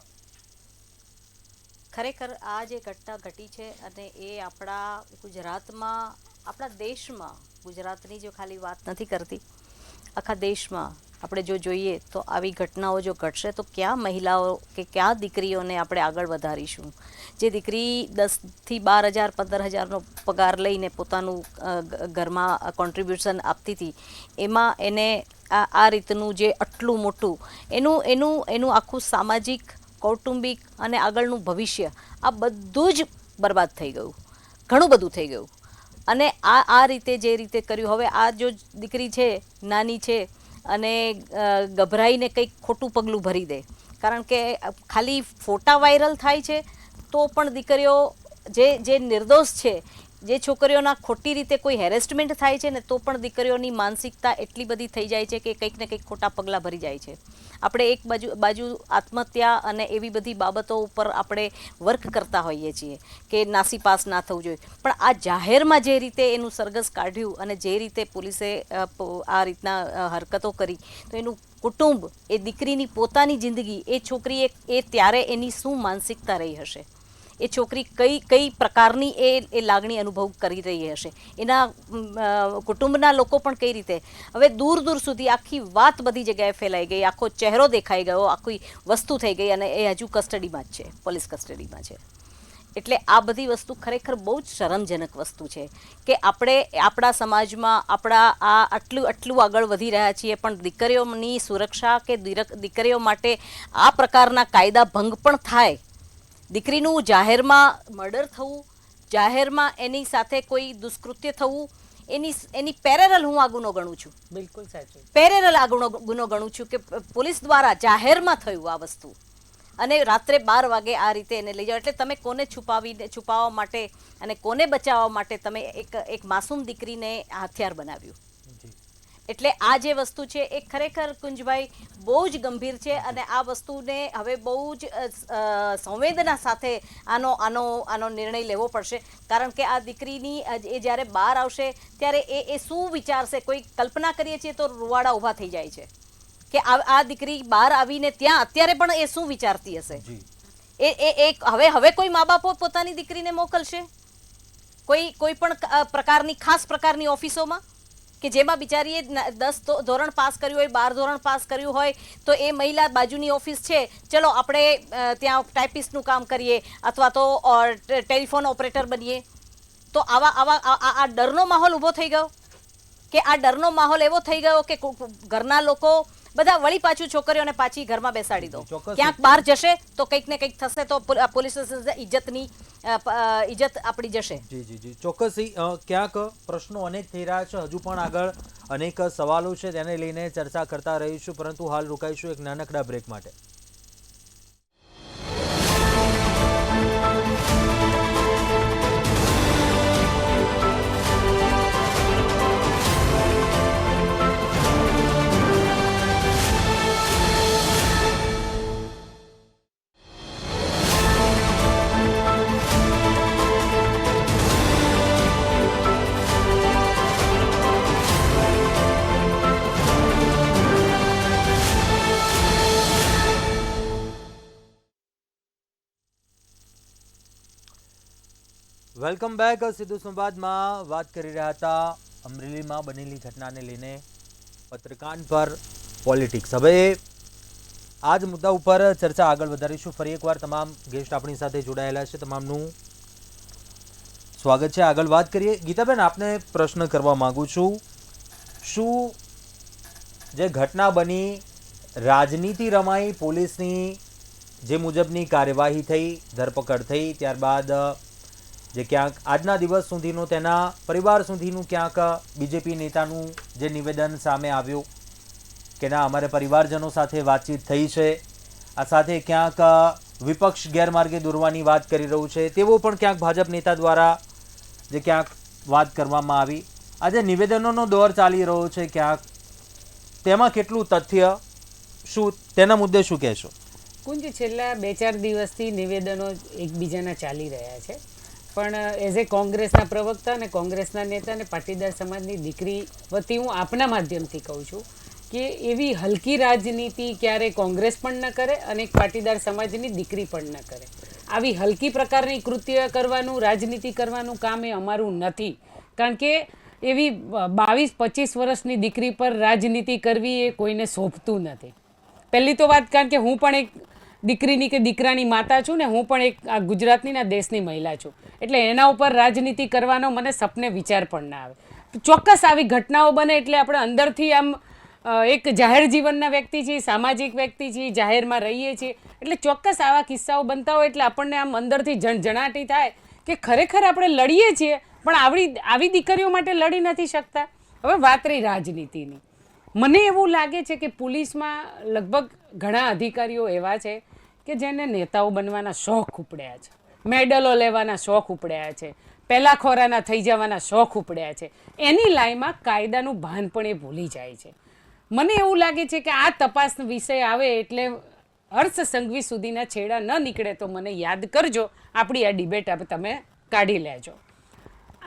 Speaker 8: ખરેખર આ જે ઘટના ઘટી છે અને એ આપણા ગુજરાતમાં, આપણા દેશમાં, ગુજરાતની જો ખાલી વાત નથી કરતી, આખા દેશમાં આપણે જો જોઈએ તો આવી ઘટનાઓ જો ઘટશે તો ક્યાં મહિલાઓ કે ક્યાં દીકરીઓને આપણે આગળ વધારીશું? જે દીકરી 10,000 થી 12,000 15,000નો પગાર લઈને પોતાનું ઘરમાં કોન્ટ્રીબ્યુશન આપતી હતી, એમાં એને આ રીતનું જે આટલું મોટું એનું આખું સામાજિક, કૌટુંબિક અને આગળનું ભવિષ્ય આ બધું જ બરબાદ થઈ ગયું, ઘણું બધું થઈ ગયું. અને આ રીતે જે રીતે કર્યું, હવે આ જો દીકરી છે, નાની છે અને ગભરાઈને કંઈક ખોટું પગલું ભરી દે, કારણ કે ખાલી ફોટા વાયરલ થાય છે તો પણ દીકરીઓ જે નિર્દોષ છે, જે છોકરીઓના ખોટી રીતે કોઈ હેરેસમેન્ટ થાય છે ને તો પણ દીકરીઓની માનસિકતા એટલી બધી થઈ જાય છે કે કંઈક ને કંઈક ખોટા પગલાં ભરી જાય છે. આપણે એક બાજુ આત્મહત્યા અને એવી બધી બાબતો ઉપર આપણે વર્ક કરતા હોઈએ છીએ કે નાસીપાસ ના થવું જોઈએ, પણ આ જાહેરમાં જે રીતે એનું સરઘસ કાઢ્યું અને જે રીતે પોલીસે આ રીતના હરકતો કરી, તો એનું કુટુંબ, એ દીકરીની પોતાની જિંદગી, એ છોકરી એ ત્યારે એની શું માનસિકતા રહી હશે, એ છોકરી કઈ પ્રકારની એ લાગણી અનુભવ કરી રહી હશે, એના કુટુંબના લોકો પણ કઈ રીતે. હવે દૂર દૂર સુધી આખી વાત બધી જગ્યાએ ફેલાઈ ગઈ, આખો ચહેરો દેખાઈ ગયો, આખી વસ્તુ થઈ ગઈ અને એ હજુ કસ્ટડીમાં જ છે, પોલીસ કસ્ટડીમાં છે. એટલે આ બધી વસ્તુ ખરેખર બહુ જ શરમજનક વસ્તુ છે કે આપણે આપણા સમાજમાં આટલું આગળ વધી રહ્યા છીએ, પણ દીકરીઓની સુરક્ષા કે દીકરીઓ માટે આ પ્રકારના કાયદા ભંગ પણ થાય, દીકરીનું જાહેરમાં મર્ડર થવું, જાહેરમાં એની સાથે કોઈ દુષ્કૃત્ય થવું, એની પેરેરલ હું આ ગુનો ગણું છું.
Speaker 6: બિલકુલ સાચું.
Speaker 8: પેરેરલ આ ગુનો ગણું છું કે પોલીસ દ્વારા જાહેરમાં થયું આ વસ્તુ, અને રાત્રે 12 વાગે આ રીતે એને લઈ જાઓ. એટલે તમે કોને છુપાવવા માટે અને કોને બચાવવા માટે તમે એક માસૂમ દીકરીને હથિયાર બનાવ્યું? એટલે આ જે વસ્તુ છે એ ખરેખર કુંજભાઈ બહુ જ ગંભીર છે અને આ વસ્તુને હવે બહુ જ સંવેદના સાથે આનો નિર્ણય લેવો પડશે, કારણ કે આ દીકરીની એ જ્યારે બહાર આવશે ત્યારે એ શું વિચારશે? કોઈ કલ્પના કરીએ છીએ તો રૂવાડા ઊભા થઈ જાય છે કે આ દીકરી બહાર આવીને ત્યાં અત્યારે પણ એ શું વિચારતી હશે? હવે કોઈ મા બાપો પોતાની દીકરીને મોકલશે કોઈ પણ પ્રકારની ખાસ પ્રકારની ઓફિસોમાં કે જેમાં બિચારીએ 10 ધોરણ પાસ કર્યું હોય, 12 ધોરણ પાસ કર્યું હોય, તો એ મહિલા બાજુની ઓફિસ છે, ચલો આપણે ત્યાં ટાઈપિસ્ટનું કામ કરીએ અથવા તો ટેલિફોન ઓપરેટર બનીએ. તો આ ડરનો માહોલ ઊભો થઈ ગયો કે આ ડરનો માહોલ એવો થઈ ગયો કે ઘરના લોકો બધા વળી પાછું છોકરીઓને પાછી ઘરમાં બેસાડી દો, ક્યાંક બહાર જશે તો કંઈક ને કંઈક થશે તો પોલીસ ઇજ્જત આપણી જશે.
Speaker 1: જી ચોક્કસ. ક્યાંક પ્રશ્નો અનેક થઈ રહ્યા છે, હજુ પણ આગળ અનેક સવાલો છે, તેને લઈને ચર્ચા કરતા રહીશું, પરંતુ હાલ રોકાઈશું એક નાનકડા બ્રેક માટે. Welcome back. સીધું સંવાદમાં વાત કરી રહ્યા હતા અમરેલીમાં બનેલી ઘટનાને લઈને, પત્રકાંડ પર પોલિટિક્સ. હવે આ જ મુદ્દા ઉપર ચર્ચા આગળ વધારીશું. ફરી એકવાર તમામ ગેસ્ટ આપણી સાથે જોડાયેલા છે, તમામનું સ્વાગત છે. આગળ વાત કરીએ. ગીતાબેન, આપને પ્રશ્ન કરવા માંગુ છું, શું જે ઘટના બની, રાજનીતિ રમાઈ, પોલીસની જે મુજબની કાર્યવાહી થઈ, ધરપકડ થઈ, ત્યારબાદ જે ક્યાંક આજના દિવસ સુધીનું તેના પરિવાર સુધીનું ક્યાંક બીજેપી નેતાનું જે નિવેદન સામે આવ્યું કે ના, અમારે પરિવારજનો સાથે વાતચીત થઈ છે, આ સાથે ક્યાંક વિપક્ષ ગેરમાર્ગે દોરવાની વાત કરી રહ્યું છે, તેવો પણ ક્યાંક ભાજપ નેતા દ્વારા જે ક્યાંક વાત કરવામાં આવી. આજે નિવેદનોનો દોર ચાલી રહ્યો છે, ક્યાંક તેમાં કેટલું તથ્ય, શું તેના મુદ્દે શું કહેશો?
Speaker 6: કુંજ, છેલ્લા 2-4 દિવસથી નિવેદનો એકબીજાના ચાલી રહ્યા છે પણ એઝ એ કોંગ્રેસના પ્રવક્તા અને કોંગ્રેસના નેતા અને પાટીદાર સમાજની દીકરી વતી હું આપના માધ્યમથી કહું છું કે એવી હલકી રાજનીતિ ક્યારે કોંગ્રેસ પણ ન કરે અને એક પાટીદાર સમાજની દીકરી પણ ન કરે. આવી હલકી પ્રકારની કૃત્ય કરવાનું, રાજનીતિ કરવાનું કામ એ અમારું નથી. કારણ કે એવી 22-25 વર્ષની દીકરી પર રાજનીતિ કરવી એ કોઈને શોભતું નથી. પહેલી તો વાત, કારણ કે હું પણ એક દીકરીની કે દીકરાની માતા છું ને, હું પણ એક આ ગુજરાતની ના દેશની મહિલા છું, એટલે એના ઉપર રાજનીતિ કરવાનો મને સપને વિચાર પણ ના આવે. ચોક્કસ આવી ઘટનાઓ બને એટલે આપણે અંદરથી આમ એક જાહેર જીવનના વ્યક્તિ છીએ, સામાજિક વ્યક્તિ છીએ, જાહેરમાં રહીએ છીએ, એટલે ચોક્કસ આવા કિસ્સાઓ બનતા હોય એટલે આપણને આમ અંદરથી ઝણઝણાટી થાય કે ખરેખર આપણે લડીએ છીએ પણ આવી દીકરીઓ માટે લડી નથી શકતા. હવે વાત રહી રાજનીતિની, મને એવું લાગે છે કે પોલીસમાં લગભગ ઘણા અધિકારીઓ એવા છે કે જેને નેતાઓ બનવાના શોખ ઉપડ્યા છે, મેડલો લેવાના શોખ ઉપડ્યા છે, પહેલા ખોરાના થઈ જવાના શોખ ઉપડ્યા છે. એની લાઈમાં કાયદાનું ભાન પણ એ ભૂલી જાય છે. મને એવું લાગે છે કે આ તપાસનો વિષય આવે એટલે હર્ષ સંઘવી સુધીના છેડા ન નીકળે તો મને યાદ કરજો, આપણી આ ડિબેટ તમે કાઢી લેજો.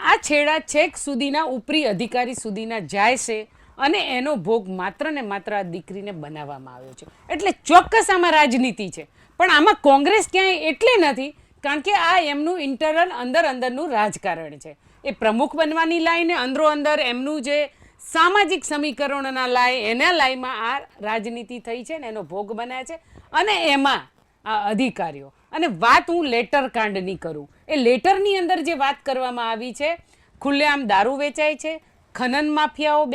Speaker 6: આ છેડા છેક સુધીના ઉપરી અધિકારી સુધીના જાય છે અને એનો ભોગ માત્ર ને માત્ર આ દીકરીને બનાવવામાં આવ્યો છે. એટલે ચોક્કસ આમાં રાજનીતિ છે, પણ આમાં કોંગ્રેસ ક્યાંય એટલે નથી, કારણ કે આ એમનું ઇન્ટરનલ અંદરનું રાજકારણ છે. એ પ્રમુખ બનવાની લાઈને અંદરો અંદર એમનું જે સામાજિક સમીકરણોના લાય એના લાયમાં આ રાજનીતિ થઈ છે ને એનો ભોગ બન્યા છે. અને એમાં આ અધિકારીઓ, અને વાત હું લેટર કાંડની કરું, એ લેટરની અંદર જે વાત કરવામાં આવી છે, ખુલ્લેઆમ દારૂ વેચાય છે, ખનન માફિયાઓ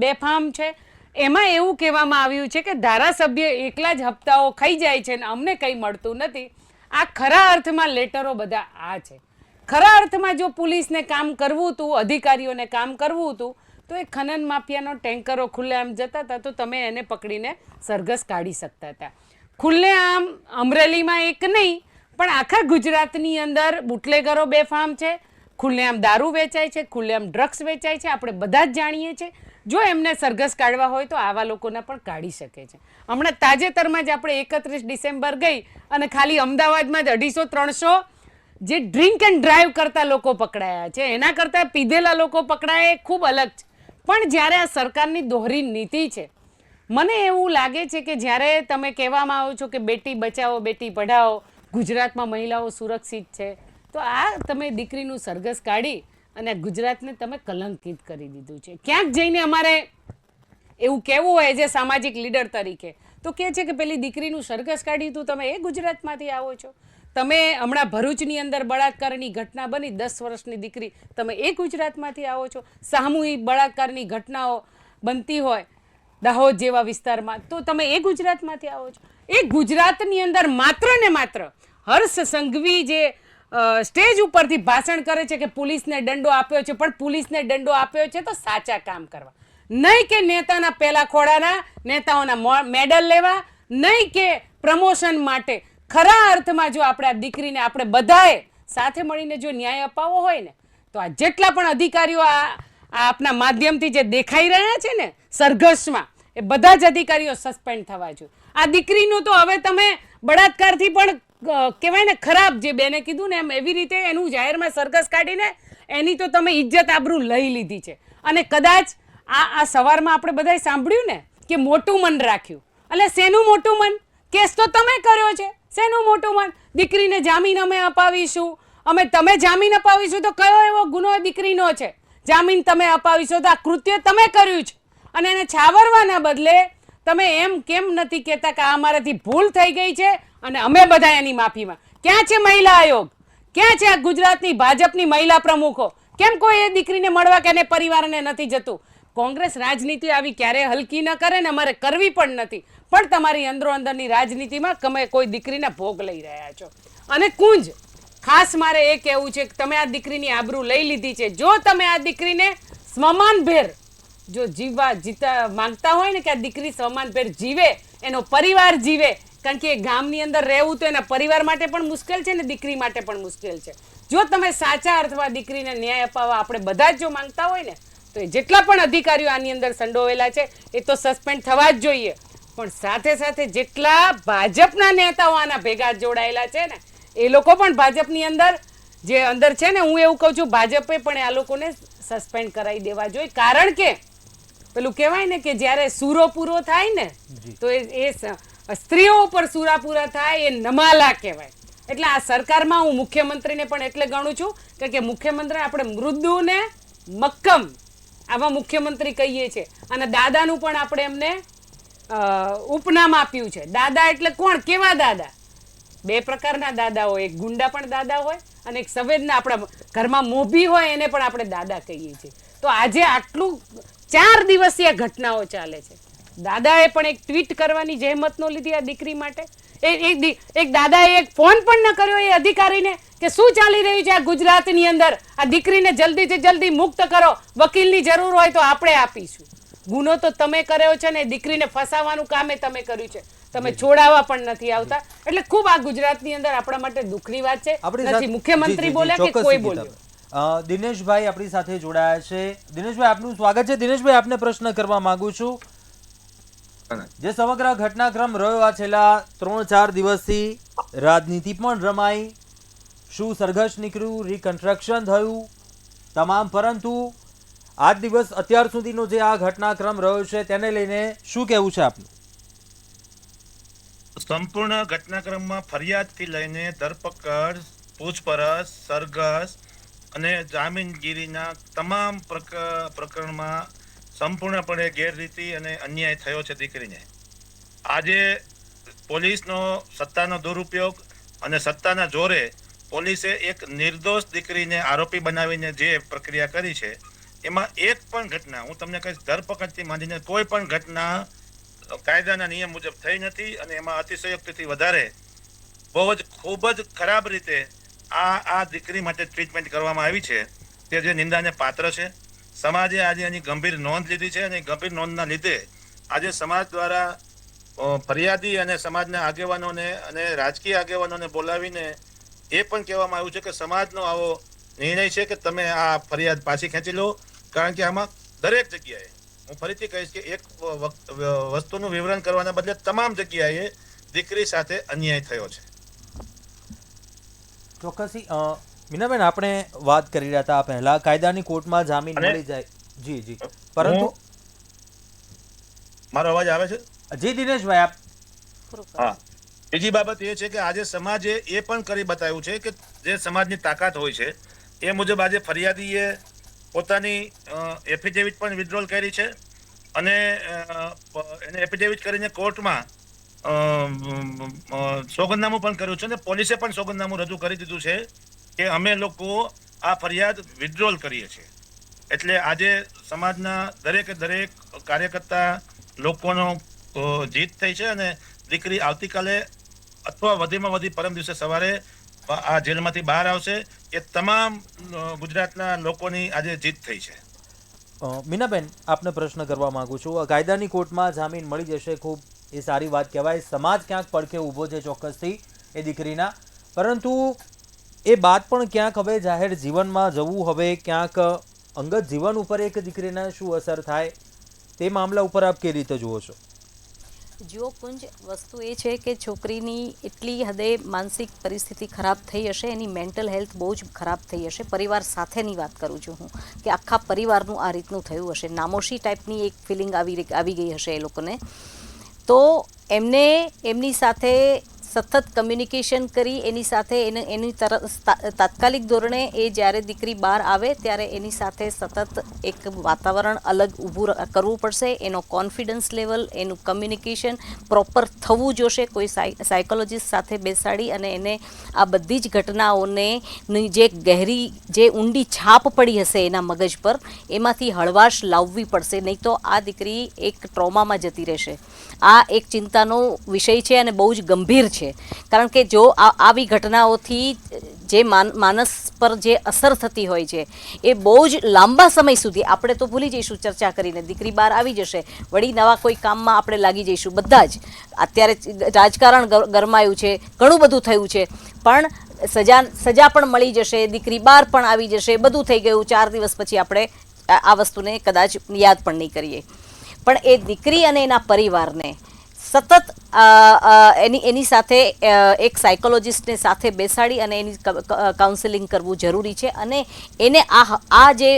Speaker 6: બેફામ છે, એમાં એવું કહેવામાં આવ્યું છે કે ધારાસભ્ય એકલા જ હપ્તાઓ ખાઈ જાય છે ને અમને કંઈ મળતું નથી. આ ખરા અર્થમાં લેટરો બધા આ છે. ખરા અર્થમાં જો પોલીસને કામ કરવું હતું, અધિકારીઓને કામ કરવું હતું, તો એ ખનન માફિયાનો ટેન્કરો ખુલ્લેઆમ જતા હતા તો તમે એને પકડીને સરઘસ કાઢી શકતા હતા. ખુલ્લેઆમ અમરેલીમાં એક નહીં પણ આખા ગુજરાતની અંદર બુટલેગરો બેફામ છે, ખુલ્લેઆમ દારૂ વેચાય છે, ખુલ્લેઆમ ડ્રગ્સ વેચાય છે, આપણે બધા જ જાણીએ છીએ. જો એમને સરઘસ કાઢવા હોય તો આવા લોકોને પણ કાઢી શકે છે. હમણાં તાજેતરમાં જ આપણે 31 ડિસેમ્બર ગઈ અને ખાલી અમદાવાદમાં જ 250-300 જે ડ્રિંક એન્ડ ડ્રાઈવ કરતા લોકો પકડાયા છે, એના કરતાં પીધેલા લોકો પકડાય એ ખૂબ અલગ છે. પણ જ્યારે આ સરકારની દોહરી નીતિ છે, મને એવું લાગે છે કે જ્યારે તમે કહેવામાં આવો છો કે બેટી બચાવો બેટી પઢાઓ, ગુજરાતમાં મહિલાઓ સુરક્ષિત છે, તો આ તમે દીકરીનું સરઘસ કાઢી અને ગુજરાતને તમે કલંકિત કરી દીધું છે. ક્યાંક જઈને અમારે એવું કહેવું હોય જે સામાજિક લીડર તરીકે તો કહે છે કે પેલી દીકરીનું સરઘસ કાઢ્યું હતું, તમે એ ગુજરાતમાંથી આવો છો. તમે હમણાં ભરૂચની અંદર બળાત્કારની ઘટના બની, 10 વર્ષની દીકરી, તમે એ ગુજરાતમાંથી આવો છો. સામૂહિક બળાત્કારની ઘટનાઓ બનતી હોય દાહોદ જેવા વિસ્તારમાં તો તમે એ ગુજરાતમાંથી આવો છો. એ ગુજરાતની અંદર માત્ર ને માત્ર હર્ષ સંઘવી જે સ્ટેજ ઉપરથી ભાષણ કરે છે કે પોલીસને દંડો આપ્યો છે, પણ પોલીસને દંડો આપ્યો છે તો સાચા કામ કરવા, નહીં કે નેતાના પહેલા ખોડાના નેતાઓના મેડલ લેવા, નહીં કે પ્રમોશન માટે. ખરા અર્થમાં જો આપણે આ દીકરીને આપણે બધાએ સાથે મળીને જો ન્યાય અપાવવો હોય ને તો આ જેટલા પણ અધિકારીઓ આ આપના માધ્યમથી જે દેખાઈ રહ્યા છે ને સરઘસમાં, એ બધા જ અધિકારીઓ સસ્પેન્ડ થવા જોઈએ. આ દીકરીનું તો હવે તમે બળાત્કારથી પણ કહેવાય ને ખરાબ, જે બેને કીધું ને એમ, એવી રીતે એનું જાહેરમાં સરઘસ કાઢીને એની તો તમે ઇજ્જત આબરૂ લઈ લીધી છે. અને કદાચ આ સવારમાં આપણે બધાએ સાંભળ્યું ને કે મોટું મન રાખ્યું, એટલે શેનું મોટું મન? કેસ તો તમે કર્યો છે, શેનું મોટું મન? દીકરીને જામીન અમે અપાવીશું, તમે જામીન અપાવીશું તો કયો એવો ગુનો દીકરીનો છે? જામીન તમે અપાવીશો તો આ કૃત્ય તમે કર્યું છે, અને એને છાવરવાના બદલે તમે એમ કેમ નથી કહેતા કે આ અમારાથી ભૂલ થઈ ગઈ છે અને અમે બધા એની માફીમાં? ક્યાં છે મહિલા આયોગ? ક્યાં છે આ ગુજરાતની ભાજપની મહિલા પ્રમુખો? કેમ કોઈ એ દીકરીને મળવા કે એને પરિવારને નથી જતું? કોંગ્રેસ રાજનીતિ આવી ક્યારેય હલકી ન કરે ને અમારે કરવી પણ નથી, પણ તમારી અંદરો અંદરની રાજનીતિમાં તમે કોઈ દીકરીના ભોગ લઈ રહ્યા છો. અને કુંજ ખાસ મારે એ કહેવું છે કે તમે આ દીકરીની આબરૂ લઈ લીધી છે. જો તમે આ દીકરીને સ્વમાનભેર જો જીતા માંગતા હોય ને કે આ દીકરી સ્વમાનભેર જીવે, એનો પરિવાર જીવે, કારણ કે એ ગામની અંદર રહેવું તો એના પરિવાર માટે પણ મુશ્કેલ છે ને દીકરી માટે પણ મુશ્કેલ છે. જો તમે સાચા અર્થમાં દીકરીને ન્યાય અપાવવા આપણે બધા જ જો માંગતા હોય ને તો એ જેટલા પણ અધિકારીઓ આની અંદર સંડોવેલા છે એ તો સસ્પેન્ડ થવા જ જોઈએ. પણ સાથે સાથે જેટલા ભાજપના નેતાઓ આના ભેગા જોડાયેલા છે ને એ લોકો પણ ભાજપની અંદર જે અંદર છે ને, હું એવું કહું છું ભાજપે પણ આ લોકોને સસ્પેન્ડ કરાવી દેવા જોઈએ. કારણ કે પેલું કહેવાય ને કે જ્યારે સૂરો પૂરો થાય ને તો એ સ્ત્રીઓ ઉપર સૂરા પૂરા થાય એ નમાલા કહેવાય. એટલે આ સરકારમાં હું મુખ્યમંત્રીને પણ એટલે ગણું છું કે મુખ્યમંત્રી આપણે મૃદુ ને મક્કમ આવા મુખ્યમંત્રી કહીએ છીએ. અને દાદાનું પણ આપણે એમને ઉપનામ આપ્યું છે. દાદા એટલે કોણ, કેવા દાદા? બે પ્રકારના દાદા હોય, એક ગુંડા પણ દાદા હોય અને એક સંવેદના આપણા ઘરમાં મોભી હોય એને પણ આપણે દાદા કહીએ છીએ. તો આજે આટલું 4 દિવસીય ઘટનાઓ ચાલે છે. દાદાએ પણ એક ટ્વીટ કરવાની જહેમત ન લીધી આ દીકરી માટે. એક દાદાએ એક ફોન પણ ન કર્યો એ અધિકારીને કે શું ચાલી રહ્યું છે આ ગુજરાતની અંદર, આ દીકરીને જલ્દીથી જલ્દી મુક્ત કરો, વકીલની જરૂર હોય તો આપણે આપીશું. ગુનો તો તમે કર્યો છે ને, દીકરીને ફસાવાનું કામે તમે કર્યું છે, તમે છોડાવવા પણ નથી આવતા. એટલે ખૂબ આ ગુજરાતની અંદર આપણા માટે દુઃખની વાત છે. નથી મુખ્યમંત્રી બોલ્યા કે કોઈ બોલ્યો.
Speaker 1: દિનેશભાઈ આપણી સાથે જોડાયા છે. દિનેશભાઈ આપનું સ્વાગત છે. દિનેશભાઈ આપને પ્રશ્ન કરવા માંગુ છું, જે સમગ્ર ઘટનાક્રમ રહ્યો આ છેલ્લા 3-4 દિવસથી રાજનીતિ પણ રમાઈ, શું સરઘસ નીકળ્યું, રિકન્સ્ટ્રક્શન થયું તમામ, પરંતુ આજ દિવસ અત્યાર સુધીનો જે આ ઘટનાક્રમ રહ્યો છે તેને લઈને શું કહેવું છે આપનું?
Speaker 9: સંપૂર્ણ ઘટનાક્રમમાં ફરિયાદથી લઈને ધરપકડ, પૂછપરછ, સરઘસ અને જામીનગીરીના તમામ પ્રકરણમાં સંપૂર્ણપણે ગેરરીતિ અને અન્યાય થયો છે દીકરીને. આજે પોલીસનો સત્તાનો દુરુપયોગ અને સત્તાના જોરે પોલીસે એક નિર્દોષ દીકરીને આરોપી બનાવીને જે પ્રક્રિયા કરી છે એમાં એક પણ ઘટના, હું તમને કહીશ, ધરપકડથી માંડીને કોઈ પણ ઘટના કાયદાના નિયમ મુજબ થઈ નથી. અને એમાં અતિશયોક્તિથી વધારે બહુ જ ખૂબ જ ખરાબ રીતે આ દીકરી માટે ટ્રીટમેન્ટ કરવામાં આવી છે તે જે નિંદાને પાત્ર છે. સમાજે આજે એની ગંભીર નોંધ લીધી છે અને ગંભીર નોંધના લીધે આજે સમાજ દ્વારા ફરિયાદી અને સમાજના આગેવાનોને અને રાજકીય આગેવાનોને બોલાવીને એ પણ કહેવામાં આવ્યું છે કે સમાજનો આવો નિર્ણય છે કે તમે આ ફરિયાદ પાછી ખેંચી લો. કારણ કે આમાં દરેક જગ્યાએ, હું ફરીથી કહીશ કે એક વસ્તુનું વિવરણ કરવાના બદલે તમામ જગ્યાએ દીકરી સાથે અન્યાય થયો છે.
Speaker 1: ચોક્કસી મીનાબેન, આપણે વાત કરી રહ્યા હતા પહેલા કાયદાની કોર્ટમાં જામીન મળી જાય. જી જી, પરંતુ
Speaker 9: મારો અવાજ આવે છે?
Speaker 1: જી દિનેશભાઈ આપ.
Speaker 9: હા, બીજી બાબત એ છે કે આજે સમાજે એ પણ કરી બતાવ્યું છે કે જે સમાજની તાકાત હોય છે એ મુજબ આજે ફરિયાદીએ પોતાની એફિડેવિટ પણ વિથડ્રોલ કરી છે અને એને એફિડેવિટ કરીને કોર્ટમાં સોગંદનામું પણ કર્યું છે અને પોલીસે પણ સોગંદનામું રજૂ કરી દીધું છે કે અમે લોકો આ ફરિયાદ વિથડ્રોલ કરીએ છીએ. એટલે આજે સમાજના દરેકે દરેક કાર્યકર્તા લોકોનો જીત થઈ છે અને દીકરી આવતીકાલે અથવા વધીમાં વધી પરમ દિવસે સવારે આ જેલમાંથી બહાર આવશે. એ તમામ ગુજરાતના લોકોની આજે જીત થઈ છે.
Speaker 1: મીનાબેન, આપને પ્રશ્ન કરવા માંગુ છું, કાયદાની કોર્ટમાં જામીન મળી જશે, ખૂબ એ સારી વાત કહેવાય. સમાજ ક્યાંક પડખે ઊભો છે ચોક્કસથી એ દીકરીના, પરંતુ એ બાદ પણ ક્યાંક હવે જાહેર જીવનમાં જવું, હવે ક્યાંક અંગત જીવન ઉપર એક દીકરીના શું અસર થાય તે મામલા ઉપર આપ કેવી રીતે જુઓ છો?
Speaker 8: જો કુંજ, વસ્તુ એ છે કે છોકરીની એટલી હદે માનસિક પરિસ્થિતિ ખરાબ થઈ હશે, એની મેન્ટલ હેલ્થ બહુ જ ખરાબ થઈ હશે. પરિવાર સાથેની વાત કરું છું હું, કે આખા પરિવારનું આ રીતનું થયું હશે. નામોશી ટાઈપની એક ફિલિંગ આવી ગઈ હશે એ લોકોને. તો એમને એમની સાથે સતત કમ્યુનિકેશન કરી, એની સાથે એની તાત્કાલિક ધોરણે એ જ્યારે દીકરી બહાર આવે ત્યારે એની સાથે સતત એક વાતાવરણ અલગ ઊભું કરવું પડશે. એનો કોન્ફિડન્સ લેવલ, એનું કમ્યુનિકેશન પ્રોપર થવું જોશે. કોઈ સાયકોલોજીસ્ટ સાથે બેસાડી અને એને આ બધી જ ઘટનાઓને જે ગહેરી, જે ઊંડી છાપ પડી હશે એના મગજ પર, એમાંથી હળવાશ લાવવી પડશે. નહીં તો આ દીકરી એક ટ્રોમામાં જતી રહેશે. આ એક ચિંતાનો વિષય છે અને બહુ જ ગંભીર છે. કારણ કે જો આવી ઘટનાઓથી જે માનસ પર જે અસર થતી હોય છે એ બહુ જ લાંબા સમય સુધી, આપણે તો ભૂલી જઈશું ચર્ચા કરીને, દીકરી બહાર આવી જશે, વળી નવા કોઈ કામમાં આપણે લાગી જઈશું. બધા જ અત્યારે રાજકારણ ગરમાયું છે, ઘણું બધું થયું છે, પણ સજા પણ મળી જશે, દીકરી બહાર પણ આવી જશે, બધું થઈ ગયું. 4 દિવસ પછી આપણે આ વસ્તુને કદાચ યાદ પણ નહીં કરીએ. પણ એ દીકરી અને એના પરિવારને સતત એની સાથે એક સાયકોલોજિસ્ટને સાથે બેસાડી અને એની કાઉન્સેલિંગ કરવું જરૂરી છે અને એને આ જે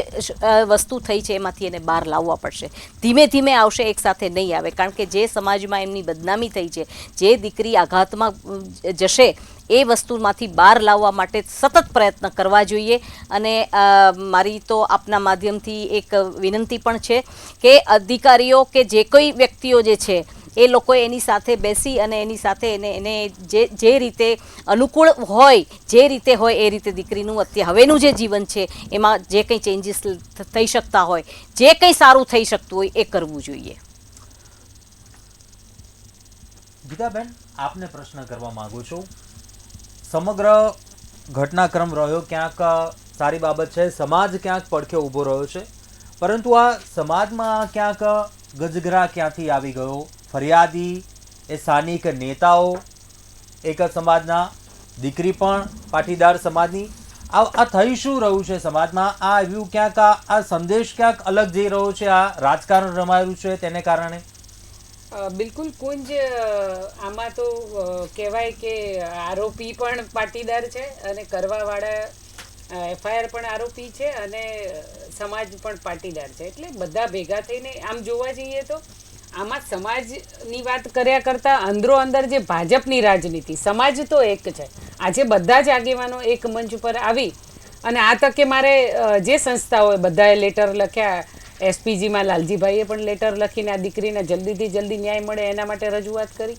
Speaker 8: વસ્તુ થઈ છે એમાંથી એને બહાર લાવવા પડશે. ધીમે ધીમે આવશે, એક સાથે નહીં આવે, કારણ કે જે સમાજમાં એમની બદનામી થઈ છે, જે દીકરી આઘાતમાં જશે, એ વસ્તુમાંથી બહાર લાવવા માટે સતત પ્રયત્ન કરવા જોઈએ. અને મારી તો આપના માધ્યમથી એક વિનંતી પણ છે કે અધિકારીઓ કે જે કોઈ વ્યક્તિઓ જે છે એ લોકોએ એની સાથે બેસી અને એની સાથે એને જે રીતે અનુકૂળ હોય, જે રીતે હોય એ રીતે દીકરીનું હવેનું જે જીવન છે એમાં જે કંઈ ચેન્જીસ થઈ શકતા હોય, જે કંઈ સારું થઈ શકતું હોય એ કરવું જોઈએ.
Speaker 1: ગીતાબેન, આપને પ્રશ્ન કરવા માંગુ છું. સમગ્ર ઘટનાક્રમ રહ્યો ક્યાંક સારી બાબત છે, સમાજ ક્યાંક પડખે ઊભો રહ્યો છે, પરંતુ આ સમાજમાં ક્યાંક ગજગરા ક્યાંથી આવી ગયો? ફરિયાદી એ સ્થાનિક નેતાઓ, એક સમાજના, દીકરી પણ પાટીદાર સમાજની. આ થઈ શું રહ્યું છે સમાજમાં? આ આવ્યું ક્યાંક આ સંદેશ ક્યાંક અલગ જઈ રહ્યો છે, આ રાજકારણ રમાયેલું છે તેને કારણે?
Speaker 6: બિલકુલ કુંજ, આમાં તો કહેવાય કે આરોપી પણ પાટીદાર છે અને કરવાવાળા એફઆઈઆર પણ આરોપી છે અને સમાજ પણ પાટીદાર છે. એટલે બધા ભેગા થઈને આમ જોવા જઈએ તો આમાં સમાજની વાત કર્યા કરતાં અંદરો અંદર જે ભાજપની રાજનીતિ, સમાજ તો એક છે. આજે બધા જ આગેવાનો એક મંચ ઉપર આવી અને આ તકે મારે જે સંસ્થાઓએ બધાએ લેટર લખ્યા, એસપીજીમાં લાલજીભાઈએ પણ લેટર લખીને આ દીકરીને જલ્દીથી જલ્દી ન્યાય મળે એના માટે રજૂઆત કરી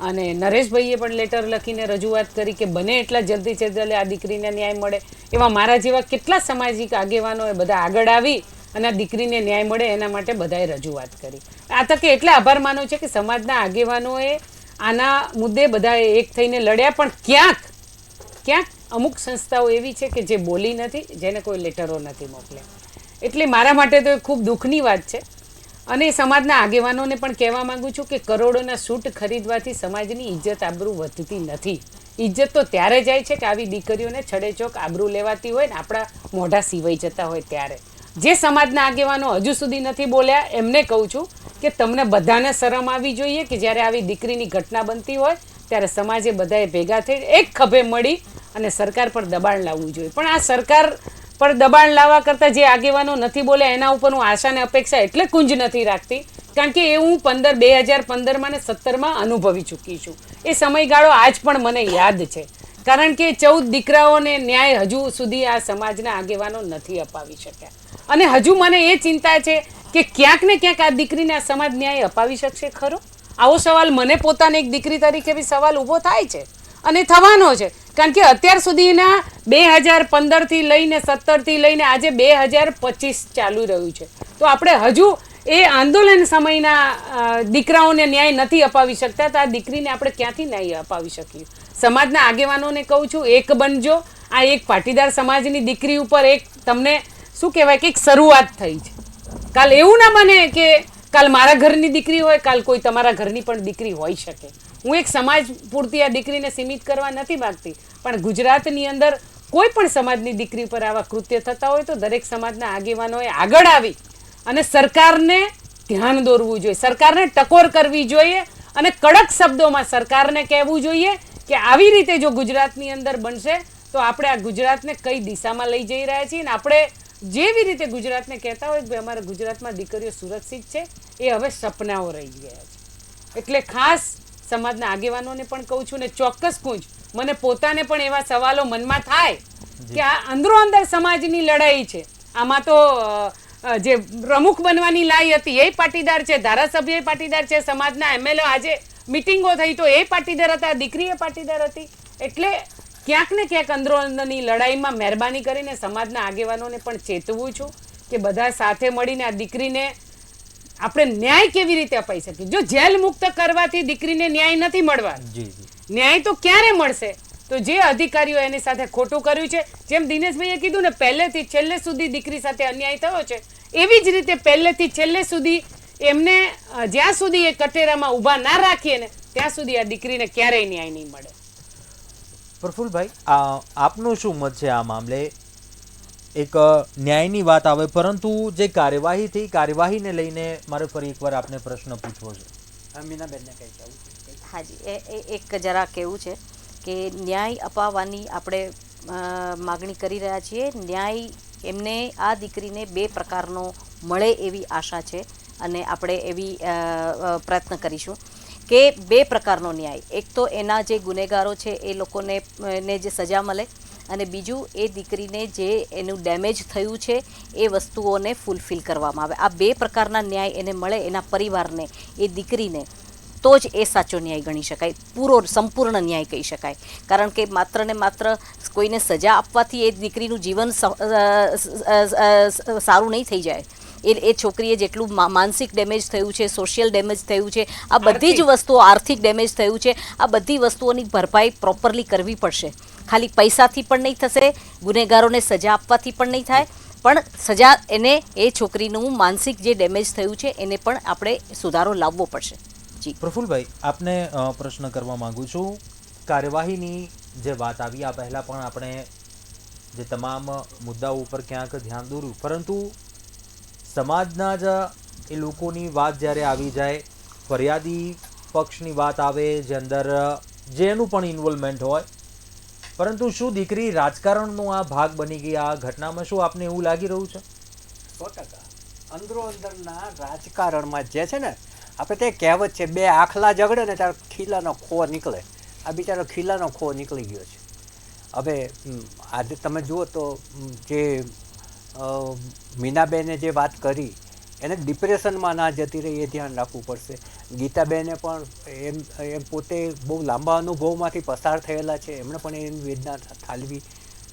Speaker 6: અને નરેશભાઈએ પણ લેટર લખીને રજૂઆત કરી કે બને એટલા જલ્દીથી જલ્દી આ દીકરીને ન્યાય મળે. એવા મારા જેવા કેટલા સામાજિક આગેવાનોએ બધા આગળ આવી અને આ દીકરીને ન્યાય મળે એના માટે બધાએ રજૂઆત કરી. આ તકે એટલે આભાર માનું છે કે સમાજના આગેવાનોએ આના મુદ્દે બધાએ એક થઈને લડ્યા, પણ ક્યાંક અમુક સંસ્થાઓ એવી છે કે જે બોલી નથી, જેને કોઈ લેટરો નથી મોકલ્યા. એટલે મારા માટે તો ખૂબ દુઃખની વાત છે અને સમાજના આગેવાનોને પણ કહેવા માંગુ છું કે કરોડોના સૂટ ખરીદવાથી સમાજની ઇજ્જત આબરૂ વધતી નથી. ઇજ્જત તો ત્યારે જાય છે કે આવી દીકરીઓને છડેચોક આબરૂ લેવાતી હોય ને આપણા મોઢા સીવાઈ જતા હોય ત્યારે. જે સમાજના આગેવાનો હજુ સુધી નથી બોલ્યા એમને કહું છું કે તમને બધાને શરમ આવી જોઈએ કે જ્યારે આવી દીકરીની ઘટના બનતી હોય ત્યારે સમાજે બધાએ ભેગા થઈ એક ખભે મળી અને સરકાર પર દબાણ લાવવું જોઈએ. પણ આ સરકાર પર દબાણ લાવવા કરતાં જે આગેવાનો નથી બોલ્યા એના ઉપર હું આશા ને અપેક્ષા એટલે કુંજ નથી રાખતી, કારણ કે એ હું 2015માં ને 17માં અનુભવી ચૂકી છું. એ સમયગાળો આજ પણ મને યાદ છે, કારણ કે 14 દીકરાઓને ન્યાય હજુ સુધી આ સમાજના આગેવાનો નથી અપાવી શક્યા અને હજુ મને એ ચિંતા છે કે ક્યાંક ને ક્યાંક આ દીકરીને આ સમાજ ન્યાય અપાવી શકશે ખરો? આવો સવાલ મને પોતાને એક દીકરી તરીકે બી સવાલ ઊભો થાય છે અને થવાનો છે, કારણ કે અત્યાર સુધીના 2015થી લઈને 17થી લઈને આજે 2025 ચાલુ રહ્યું છે, તો આપણે હજુ એ આંદોલન સમયના દીકરાઓને ન્યાય નથી અપાવી શકતા, તો આ દીકરીને આપણે ક્યાંથી ન્યાય અપાવી શકીએ? સમાજના આગેવાનોને કહું છું, એક બનજો. આ એક પાટીદાર સમાજની દીકરી ઉપર એક તમને શું કહેવાય કે એક શરૂઆત થઈ છે. કાલ એવું ના બને કે કાલ મારા ઘરની દીકરી હોય, કાલ કોઈ તમારા ઘરની પણ દીકરી હોઈ શકે. હું એક સમાજ પૂરતી આ દીકરીને સીમિત કરવા નથી માગતી, પણ ગુજરાતની અંદર કોઈ પણ સમાજની દીકરી પર આવા કૃત્ય થતા હોય તો દરેક સમાજના આગેવાનોએ આગળ આવી અને સરકારને ધ્યાન દોરવું જોઈએ, સરકારને ટકોર કરવી જોઈએ અને કડક શબ્દોમાં સરકારને કહેવું જોઈએ કે આવી રીતે જો ગુજરાતની અંદર બનશે તો આપણે આ ગુજરાતને કઈ દિશામાં લઈ જઈ રહ્યા છીએ. અને આપણે જેવી રીતે ગુજરાતને કહેતા હોય કે અમારા ગુજરાતમાં દીકરીઓ સુરક્ષિત છે, એ હવે સપનાઓ રહી ગયા છે. એટલે ખાસ સમાજના આગેવાનોને પણ કહું છું ને ચોક્કસ કુંજ, મને પોતાને પણ એવા સવાલો મનમાં થાય કે આ અંદરો અંદર સમાજની લડાઈ છે. આમાં તો જે પ્રમુખ બનવાની લાઈ હતી એ પાટીદાર છે, ધારાસભ્ય એ પાટીદાર છે, સમાજના એમએલએ આજે મિટિંગો થઈ તો એ પાટીદાર હતા, દીકરી એ પાટીદાર હતી. એટલે ક્યાંક ને ક્યાંક અંદરો અંદરની લડાઈમાં મહેરબાની કરીને સમાજના આગેવાનોને પણ ચેતવું છું કે બધા સાથે મળીને આ દીકરીને આપણે ન્યાય કેવી રીતે અપાઈ શકીએ. જો જેલ મુક્ત કરવાથી દીકરીને ન્યાય નથી મળવાનો, ન્યાય તો ક્યારે મળશે? તો જે અધિકારીઓ એની સાથે ખોટું કર્યું છે, જેમ દિનેશભાઈએ કીધું ને પહેલેથી છેલ્લે સુધી દીકરી સાથે અન્યાય થયો છે, એવી જ રીતે પહેલેથી છેલ્લે સુધી એમને જ્યાં સુધી એ કટેરામાં ઊભા ના રાખીએ ને ત્યાં સુધી આ દીકરીને ક્યારેય ન્યાય નહીં મળે.
Speaker 1: પ્રફુલભાઈ, આપનું શું મત છે આ મામલે? એક ન્યાયની વાત આવે, પરંતુ જે કાર્યવાહી થઈ, કાર્યવાહીને લઈને મારે ફરી એકવાર આપને પ્રશ્ન પૂછવો છે.
Speaker 5: મીનાબેનને કંઈ કહેવું છે?
Speaker 8: હાજી એક જરા કહેવું છે કે ન્યાય અપાવવાની આપણે માગણી કરી રહ્યા છીએ. ન્યાય એમને આ દીકરીને 2 પ્રકારનો મળે એવી આશા છે અને આપણે એવી પ્રયત્ન કરીશું કે 2 પ્રકારનો ન્યાય. એક તો એના જે ગુનેગારો છે એ લોકોને જે સજા મળે અને બીજું એ દીકરીને જે એનું ડેમેજ થયું છે એ વસ્તુઓને ફૂલફિલ કરવામાં આવે. આ 2 પ્રકારના ન્યાય એને મળે એના પરિવારને, એ દીકરીને, તો જ એ સાચો ન્યાય ગણી શકાય, સંપૂર્ણ ન્યાય કહી શકાય. કારણ કે માત્ર ને માત્ર કોઈને સજા આપવાથી એ દીકરીનું જીવન સારું નહીં થઈ જાય. એ છોકરીએ જેટલું માનસિક ડેમેજ થયું છે, સોશિયલ ડેમેજ થયું છે, આ બધી જ વસ્તુઓ, આર્થિક ડેમેજ થયું છે, આ બધી વસ્તુઓની ભરપાઈ પ્રોપરલી કરવી પડશે. ખાલી પૈસાથી પણ નહીં થશે, ગુનેગારોને સજા આપવાથી પણ નહીં થાય, પણ સજા એને એ છોકરીનું માનસિક જે ડેમેજ થયું છે એને પણ આપણે સુધારો લાવવો પડશે. જી
Speaker 1: પ્રફુલભાઈ, આપને પ્રશ્ન કરવા માંગુ છું. કાર્યવાહીની જે વાત આવી, આ પહેલાં પણ આપણે જે તમામ મુદ્દાઓ ઉપર ક્યાંક ધ્યાન દોર્યું, પરંતુ સમાજના જ એ લોકોની વાત જ્યારે આવી જાય, ફરિયાદી પક્ષની વાત આવે, જે અંદર જેનું પણ ઇન્વોલ્વમેન્ટ હોય, પરંતુ શું દીકરી રાજકારણનો આ ભાગ બની ગઈ આ ઘટનામાં? શું આપને એવું લાગી રહ્યું છે?
Speaker 5: 100% અંદરો અંદરના રાજકારણમાં જે છે ને, આપણે તે કહેવત છે, 2 આખલા ઝઘડે ને ત્યારે ખીલાનો ખો નીકળે. આ બિચારો ખીલાનો ખો નીકળી ગયો છે. હવે આજે તમે જુઓ તો જે મીનાબેને જે વાત કરી, એને ડિપ્રેશનમાં ના જતી રહી એ ધ્યાન રાખવું પડશે. ગીતાબેને પણ એમ પોતે બહુ લાંબા અનુભવમાંથી પસાર થયેલા છે, એમણે પણ એની વેદના ઠાલવી.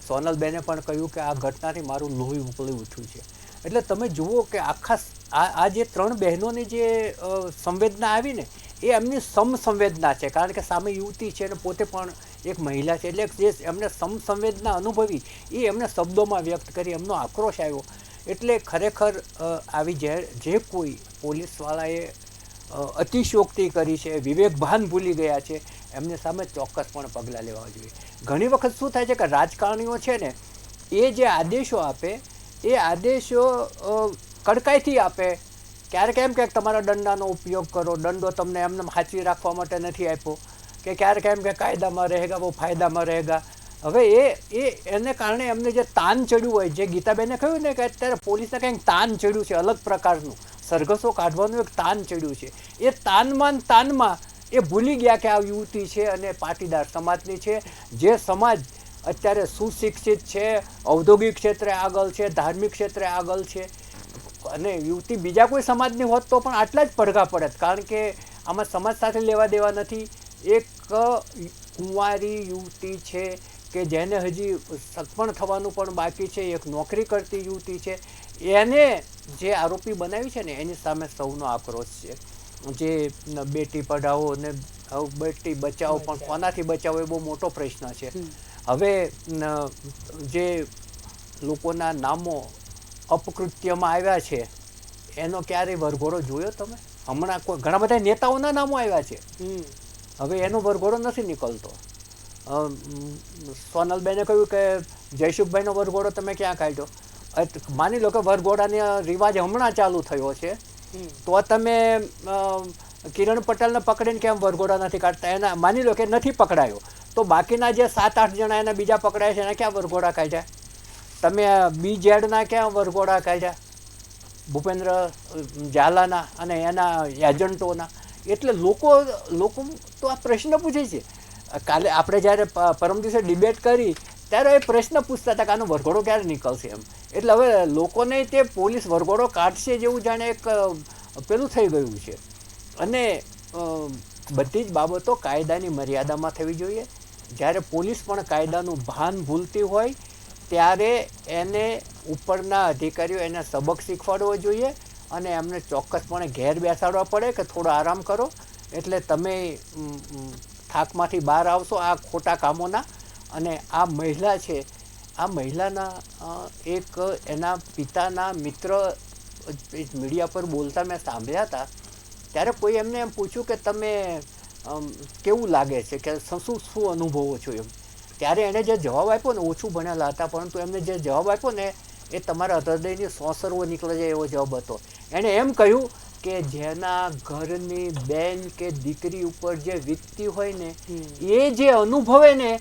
Speaker 5: સોનલબેને પણ કહ્યું કે આ ઘટનાથી મારું લોહી ઉકળી ઉઠ્યું છે. એટલે તમે જુઓ કે આખા આ જે 3 બહેનોની જે સંવેદના આવી ને, એ એમની સમસંવેદના છે. કારણ કે સામે યુવતી છે અને પોતે પણ એક મહિલા છે, એટલે જે એમને સમસંવેદના અનુભવી એ એમને શબ્દોમાં વ્યક્ત કરી, એમનો આક્રોશ આવ્યો. એટલે ખરેખર આવી જે કોઈ પોલીસવાળાએ અતિશયોક્તિ કરી છે, વિવેકભાન ભૂલી ગયા છે, એમને સામે ચોક્કસપણે પગલાં લેવા જોઈએ. ઘણી વખત શું થાય છે કે રાજકારણીઓ છે ને, એ જે આદેશો આપે એ આદેશો કડકાઈથી આપે. ક્યારેક એમ કે તમારા દંડાનો ઉપયોગ કરો, દંડો તમને એમને સાચવી રાખવા માટે નથી આપ્યો, કે ક્યારેક એમ કે કાયદામાં રહેગા વો ફાયદામાં રહેગા. હવે એને કારણે એમને જે તાન ચડ્યું હોય, જે ગીતાબેને કહ્યું ને કે અત્યારે પોલીસને કંઈક તાન ચડ્યું છે, અલગ પ્રકારનું સરઘસો કાઢવાનું એક તાન ચડ્યું છે. એ તાનમાં એ ભૂલી ગયા કે આ યુવતી છે અને પાટીદાર સમાજની છે, જે સમાજ અત્યારે સુશિક્ષિત છે, ઔદ્યોગિક ક્ષેત્રે આગળ છે, ધાર્મિક ક્ષેત્રે આગળ છે. અને યુવતી બીજા કોઈ સમાજની હોત તો પણ આટલા જ પડઘા પડત. કારણ કે આમાં સમાજ સાથે લેવા દેવા નથી. એક કુંવારી યુવતી છે કે જેને હજી સગપણ થવાનું પણ બાકી છે, એક નોકરી કરતી યુવતી છે, એને જે આરોપી બનાવી છે ને એની સામે સૌનો આક્રોશ છે. જે બેટી પઢાઓ ને બેટી બચાવો, પણ કોનાથી બચાવો એ બહુ મોટો પ્રશ્ન છે. હવે જે લોકોના નામો અપકૃત્યમાં આવ્યા છે એનો ક્યારેય વરઘોડો જોયો તમે? હમણાં ઘણા બધા નેતાઓના નામો આવ્યા છે, હવે એનો વરઘોડો નથી નીકળતો. સોનલબેને કહ્યું કે જયસુખભાઈનો વરઘોડો તમે ક્યાં કાઢ્યો? માની લો કે વરઘોડાનો રિવાજ હમણાં ચાલુ થયો છે, તો તમે કિરણ પટેલને પકડીને કેમ વરઘોડા નથી કાઢતા? એના માની લો કે નથી પકડાયો, તો બાકીના જે 7-8 જણા એના બીજા પકડાય છે એના ક્યાં વરઘોડા કાઢ્યા? તમે BZ ક્યાં વરઘોડા કાઢ્યા? ભૂપેન્દ્ર ઝાલાના અને એના એજન્ટોના. એટલે લોકો તો આ પ્રશ્ન પૂછે છે. કાલે આપણે જ્યારે પરમ દિવસે ડિબેટ કરી ત્યારે એ પ્રશ્ન પૂછતા હતા કે આનો વરઘોડો ક્યારે નીકળશે એમ. એટલે હવે લોકોને તે પોલીસ વરઘોડો કાઢશે જેવું જાણે એક પેલું થઈ ગયું છે. અને બધી જ બાબતો કાયદાની મર્યાદામાં થવી જોઈએ. જ્યારે પોલીસ પણ કાયદાનું ભાન ભૂલતી હોય ત્યારે એને ઉપરના અધિકારીઓ એને સબક શીખવાડવો જોઈએ અને એમને ચોક્કસપણે ઘેર બેસાડવા પડે કે થોડો આરામ કરો, એટલે તમે થાકમાંથી બહાર આવશો આ ખોટા કામોના. અને આ મહિલા છે, આ મહિલાના એક એના પિતાના મિત્ર મીડિયા પર બોલતા મેં સાંભળ્યા હતા. ત્યારે કોઈ એમને એમ પૂછ્યું કે તમે કેવું લાગે છે, કે શું અનુભવો છો એમ. ત્યારે એણે જે જવાબ આપ્યો ને, ઓછું ભણેલા હતા પરંતુ એમને જે જવાબ આપ્યો ને એ તમારા હૃદયની સોસરવો નીકળી જાય એવો જવાબ હતો. એણે એમ કહ્યું કે જેના ઘરની બેન કે દીકરી ઉપર જે વીતતી હોય ને એ જે અનુભવે ને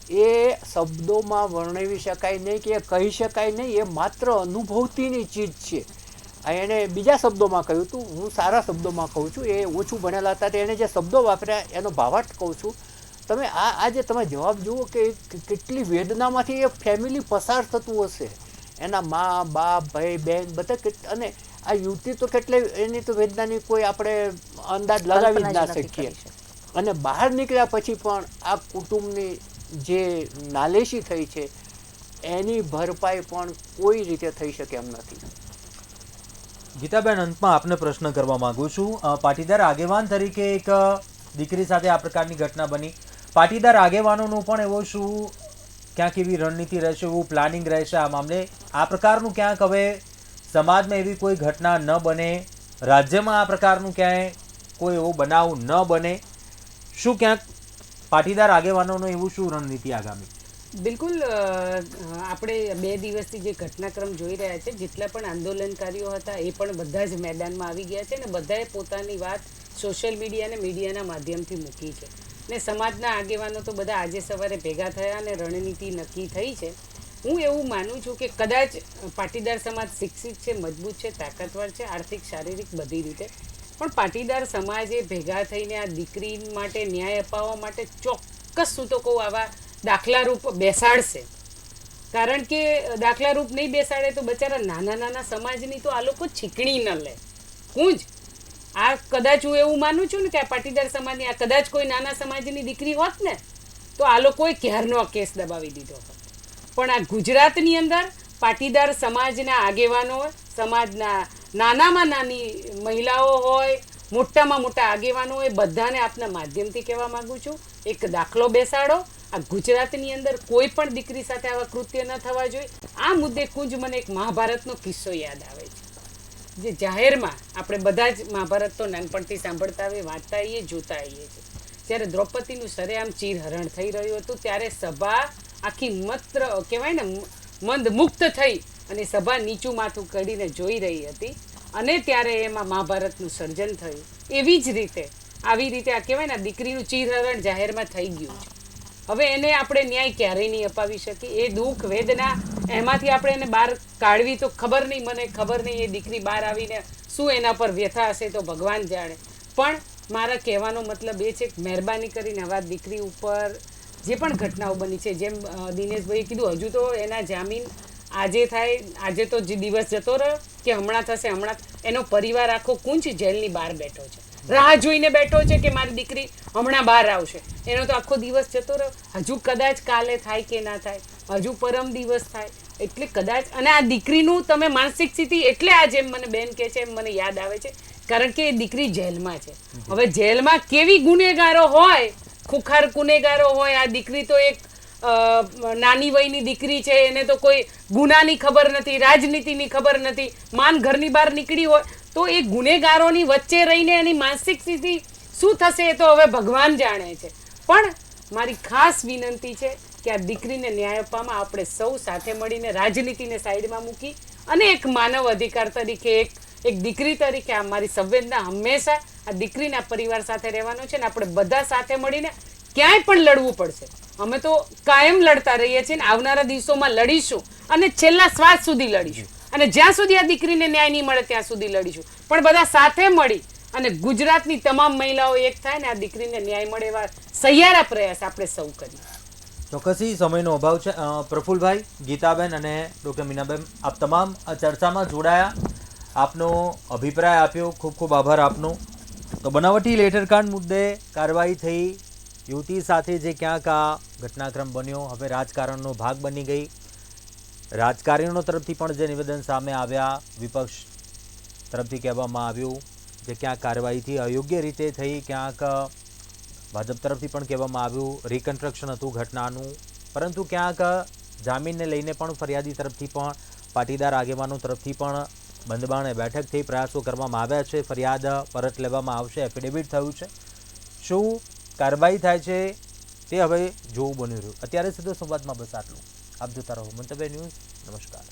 Speaker 5: એ શબ્દોમાં વર્ણવી શકાય નહીં કે કહી શકાય નહીં, એ માત્ર અનુભવતીની ચીજ છે. એણે બીજા શબ્દોમાં કહ્યું હતું, હું સારા શબ્દોમાં કહું છું, એ ઓછું ભણેલા હતા એણે જે શબ્દો વાપર્યા એનો ભાવાર્થ કહું છું. તમે આજે તમે જવાબ જુઓ કે કેટલી વેદનામાંથી એ ફેમિલી પસાર થતું હશે, એના મા બાપ ભાઈ બહેન બધા, અને આ યુવતી તો કેટલી એની તો વેદનાની કોઈ આપણે અંદાજ લગાવી જ ના શકીએ. અને બહાર નીકળ્યા પછી પણ આ કુટુંબની જે નાલેશી થઈ છે એની ભરપાઈ પણ કોઈ રીતે થઈ શકે એમ નથી.
Speaker 1: ગીતાબેન, અંતમાં આપને પ્રશ્ન કરવા માંગુ છું. પાટીદાર આગેવાન તરીકે એક દીકરી સાથે આ પ્રકારની ઘટના બની. પાટીદાર આગેવાનોનું પણ એવો શું ક્યાંક એવી રણનીતિ રહેશે, એવું પ્લાનિંગ રહેશે આ મામલે? આ પ્રકારનું ક્યાંક હવે સમાજમાં એવી કોઈ ઘટના ન બને, રાજ્યમાં આ પ્રકારનું ક્યાંય કોઈ એવો બનાવ ન બને, શું ક્યાંક પાટીદાર આગેવાનોનું એવું શું રણનીતિ આગામી?
Speaker 6: બિલકુલ. આપણે 2 દિવસથી જે ઘટનાક્રમ જોઈ રહ્યા છે, જેટલા પણ આંદોલનકારીઓ હતા એ પણ બધા જ મેદાનમાં આવી ગયા છે અને બધાએ પોતાની વાત સોશિયલ મીડિયા અને મીડિયાના માધ્યમથી મૂકી છે. ને સમાજના આગેવાનો તો બધા આજે સવારે ભેગા થયા અને રણનીતિ નક્કી થઈ છે. હું એવું માનું છું કે કદાચ પાટીદાર સમાજ શિક્ષિત છે, મજબૂત છે, તાકાતવર છે, આર્થિક શારીરિક બધી રીતે, પણ પાટીદાર સમાજે ભેગા થઈને આ દીકરી માટે ન્યાય અપાવવા માટે ચોક્કસ, હું તો કહું, આવા દાખલારૂપ બેસાડશે. કારણ કે દાખલારૂપ નહીં બેસાડે તો બચારા નાના નાના સમાજની તો આ લોકો છીકણી ન લે. હું જ આ કદાચ હું એવું માનું છું ને કે આ પાટીદાર સમાજની આ કદાચ કોઈ નાના સમાજની દીકરી હોત ને તો આ લોકોએ ક્યારનો આ કેસ દબાવી દીધો હોત. પણ આ ગુજરાતની અંદર પાટીદાર સમાજના આગેવાનો, સમાજના નાનામાં નાની મહિલાઓ હોય, મોટામાં મોટા આગેવાનો હોય, બધાને આપના માધ્યમથી કહેવા માગું છું, એક દાખલો બેસાડો. આ ગુજરાતની અંદર કોઈ પણ દીકરી સાથે આવા કૃત્ય ન થવા જોઈએ. આ મુદ્દે કુંજ મને એક મહાભારતનો કિસ્સો યાદ આવે છે, જે જાહેરમાં આપણે બધા જ મહાભારત તો નાનપણથી સાંભળતા આવીએ, વાંચતા આવીએ, જોતા આવીએ છીએ. જ્યારે દ્રૌપદીનું સરેઆમ ચીરહરણ થઈ રહ્યું હતું ત્યારે સભા આખી માત્ર કહેવાય ને મંદમુગ્ધ થઈ અને સભા નીચું માથું કાઢીને જોઈ રહી હતી. અને ત્યારે એમાં મહાભારતનું સર્જન થયું. એવી જ રીતે આવી રીતે આ કહેવાય ને દીકરીનું ચીરહરણ જાહેરમાં થઈ ગયું છે. હવે એને આપણે ન્યાય ક્યારેય નહીં અપાવી શકીએ. એ દુઃખ વેદના એમાંથી આપણે એને બહાર કાઢવી તો ખબર નહીં, મને ખબર નહીં એ દીકરી બહાર આવીને શું એના પર વ્યથા હશે તો ભગવાન જાણે. પણ મારા કહેવાનો મતલબ એ છે કે મહેરબાની કરીને આવા દીકરી ઉપર જે પણ ઘટનાઓ બની છે, જેમ દિનેશભાઈએ કીધું, હજુ તો એના જામીન આજે થાય, આજે તો જે દિવસ જતો રહ્યો કે હમણાં થશે, હમણાં એનો પરિવાર આખો કુંજ જેલની બહાર બેઠો છે, રાહ જોઈને બેઠો છે કે મારી દીકરી હમણાં બહાર આવશે. એનો તો આખો દિવસ જતો રહ્યો. હજુ કદાચ કાલે થાય કે ના થાય, હજુ પરમ દિવસ થાય, એટલે કદાચ. અને આ દીકરીનું તમે માનસિક સ્થિતિ, એટલે આ જેમ મને બેન કહે છે એમ મને યાદ આવે છે, કારણ કે એ દીકરી જેલમાં છે. હવે જેલમાં કેવી ગુનેગારો હોય, ખુખાર ગુનેગારો હોય, આ દીકરી તો એક નાની વયની દીકરી છે, એને તો કોઈ ગુનાની ખબર નથી, રાજનીતિની ખબર નથી, માન ઘરની બહાર નીકળી હોય તો એ ગુનેગારોની વચ્ચે રહીને એની માનસિક સ્થિતિ શું થશે એ તો હવે ભગવાન જાણે છે. પણ મારી ખાસ વિનંતી છે કે આ દીકરીને ન્યાય આપવામાં આપણે સૌ સાથે મળીને રાજનીતિને સાઈડમાં મૂકી અને એક માનવ અધિકાર તરીકે, એક દીકરી તરીકે આ મારી સંવેદના હંમેશા આ દીકરીના પરિવાર સાથે રહેવાનો છે. ને આપણે બધા સાથે મળીને ક્યાંય પણ લડવું પડશે. અમે તો કાયમ લડતા રહીએ છીએ ને આવનારા દિવસોમાં લડીશું અને છેલ્લા શ્વાસ સુધી લડીશું. અને જ્યાં સુધી આ દીકરીને ન્યાય નહીં મળે ત્યાં સુધી લડીશું. પણ બધા સાથે મળી અને ગુજરાતની તમામ મહિલાઓ એક થાય ને આ દીકરીને ન્યાય મળે એવા સહિયારા પ્રયાસ આપણે સૌ કરીએ.
Speaker 1: ચોક્કસી સમયનો અભાવ છે. પ્રફુલભાઈ, ગીતાબેન અને ડૉક્ટર મીનાબેન, આપ તમામ ચર્ચામાં જોડાયા, આપનો અભિપ્રાય આપ્યો, ખૂબ ખૂબ આભાર આપનો. તો બનાવટી લેટરકાંડ મુદ્દે કાર્યવાહી થઈ, યુવતી સાથે જે ક્યાંક આ ઘટનાક્રમ બન્યો હવે રાજકારણનો ભાગ બની ગઈ. રાજકારણીઓ તરફથી પણ જે નિવેદન સામે આવ્યા, વિપક્ષ તરફથી કહેવામાં આવ્યું જે ક્યાંક કાર્યવાહીથી અયોગ્ય રીતે થઈ, ક્યાંક ભાજપ તરફથી પણ કહેવામાં આવ્યું રિકન્સ્ટ્રક્શન હતું ઘટનાનું. પરંતુ ક્યાંક જામીનને લઈને પણ ફરિયાદી તરફથી પણ, પાટીદાર આગેવાનો તરફથી પણ બંધબારણે બેઠક થઈ, પ્રયાસો કરવામાં આવ્યા છે, ફરિયાદ પરત લેવામાં આવશે, એફિડેવિટ થયું છે. શું કાર્યવાહી થાય છે તે હવે જોવું બની રહ્યું. અત્યારે સીધો સંવાદમાં બસ આટલું. આપ જોતા રહો મંતવ્ય ન્યૂઝ. નમસ્કાર.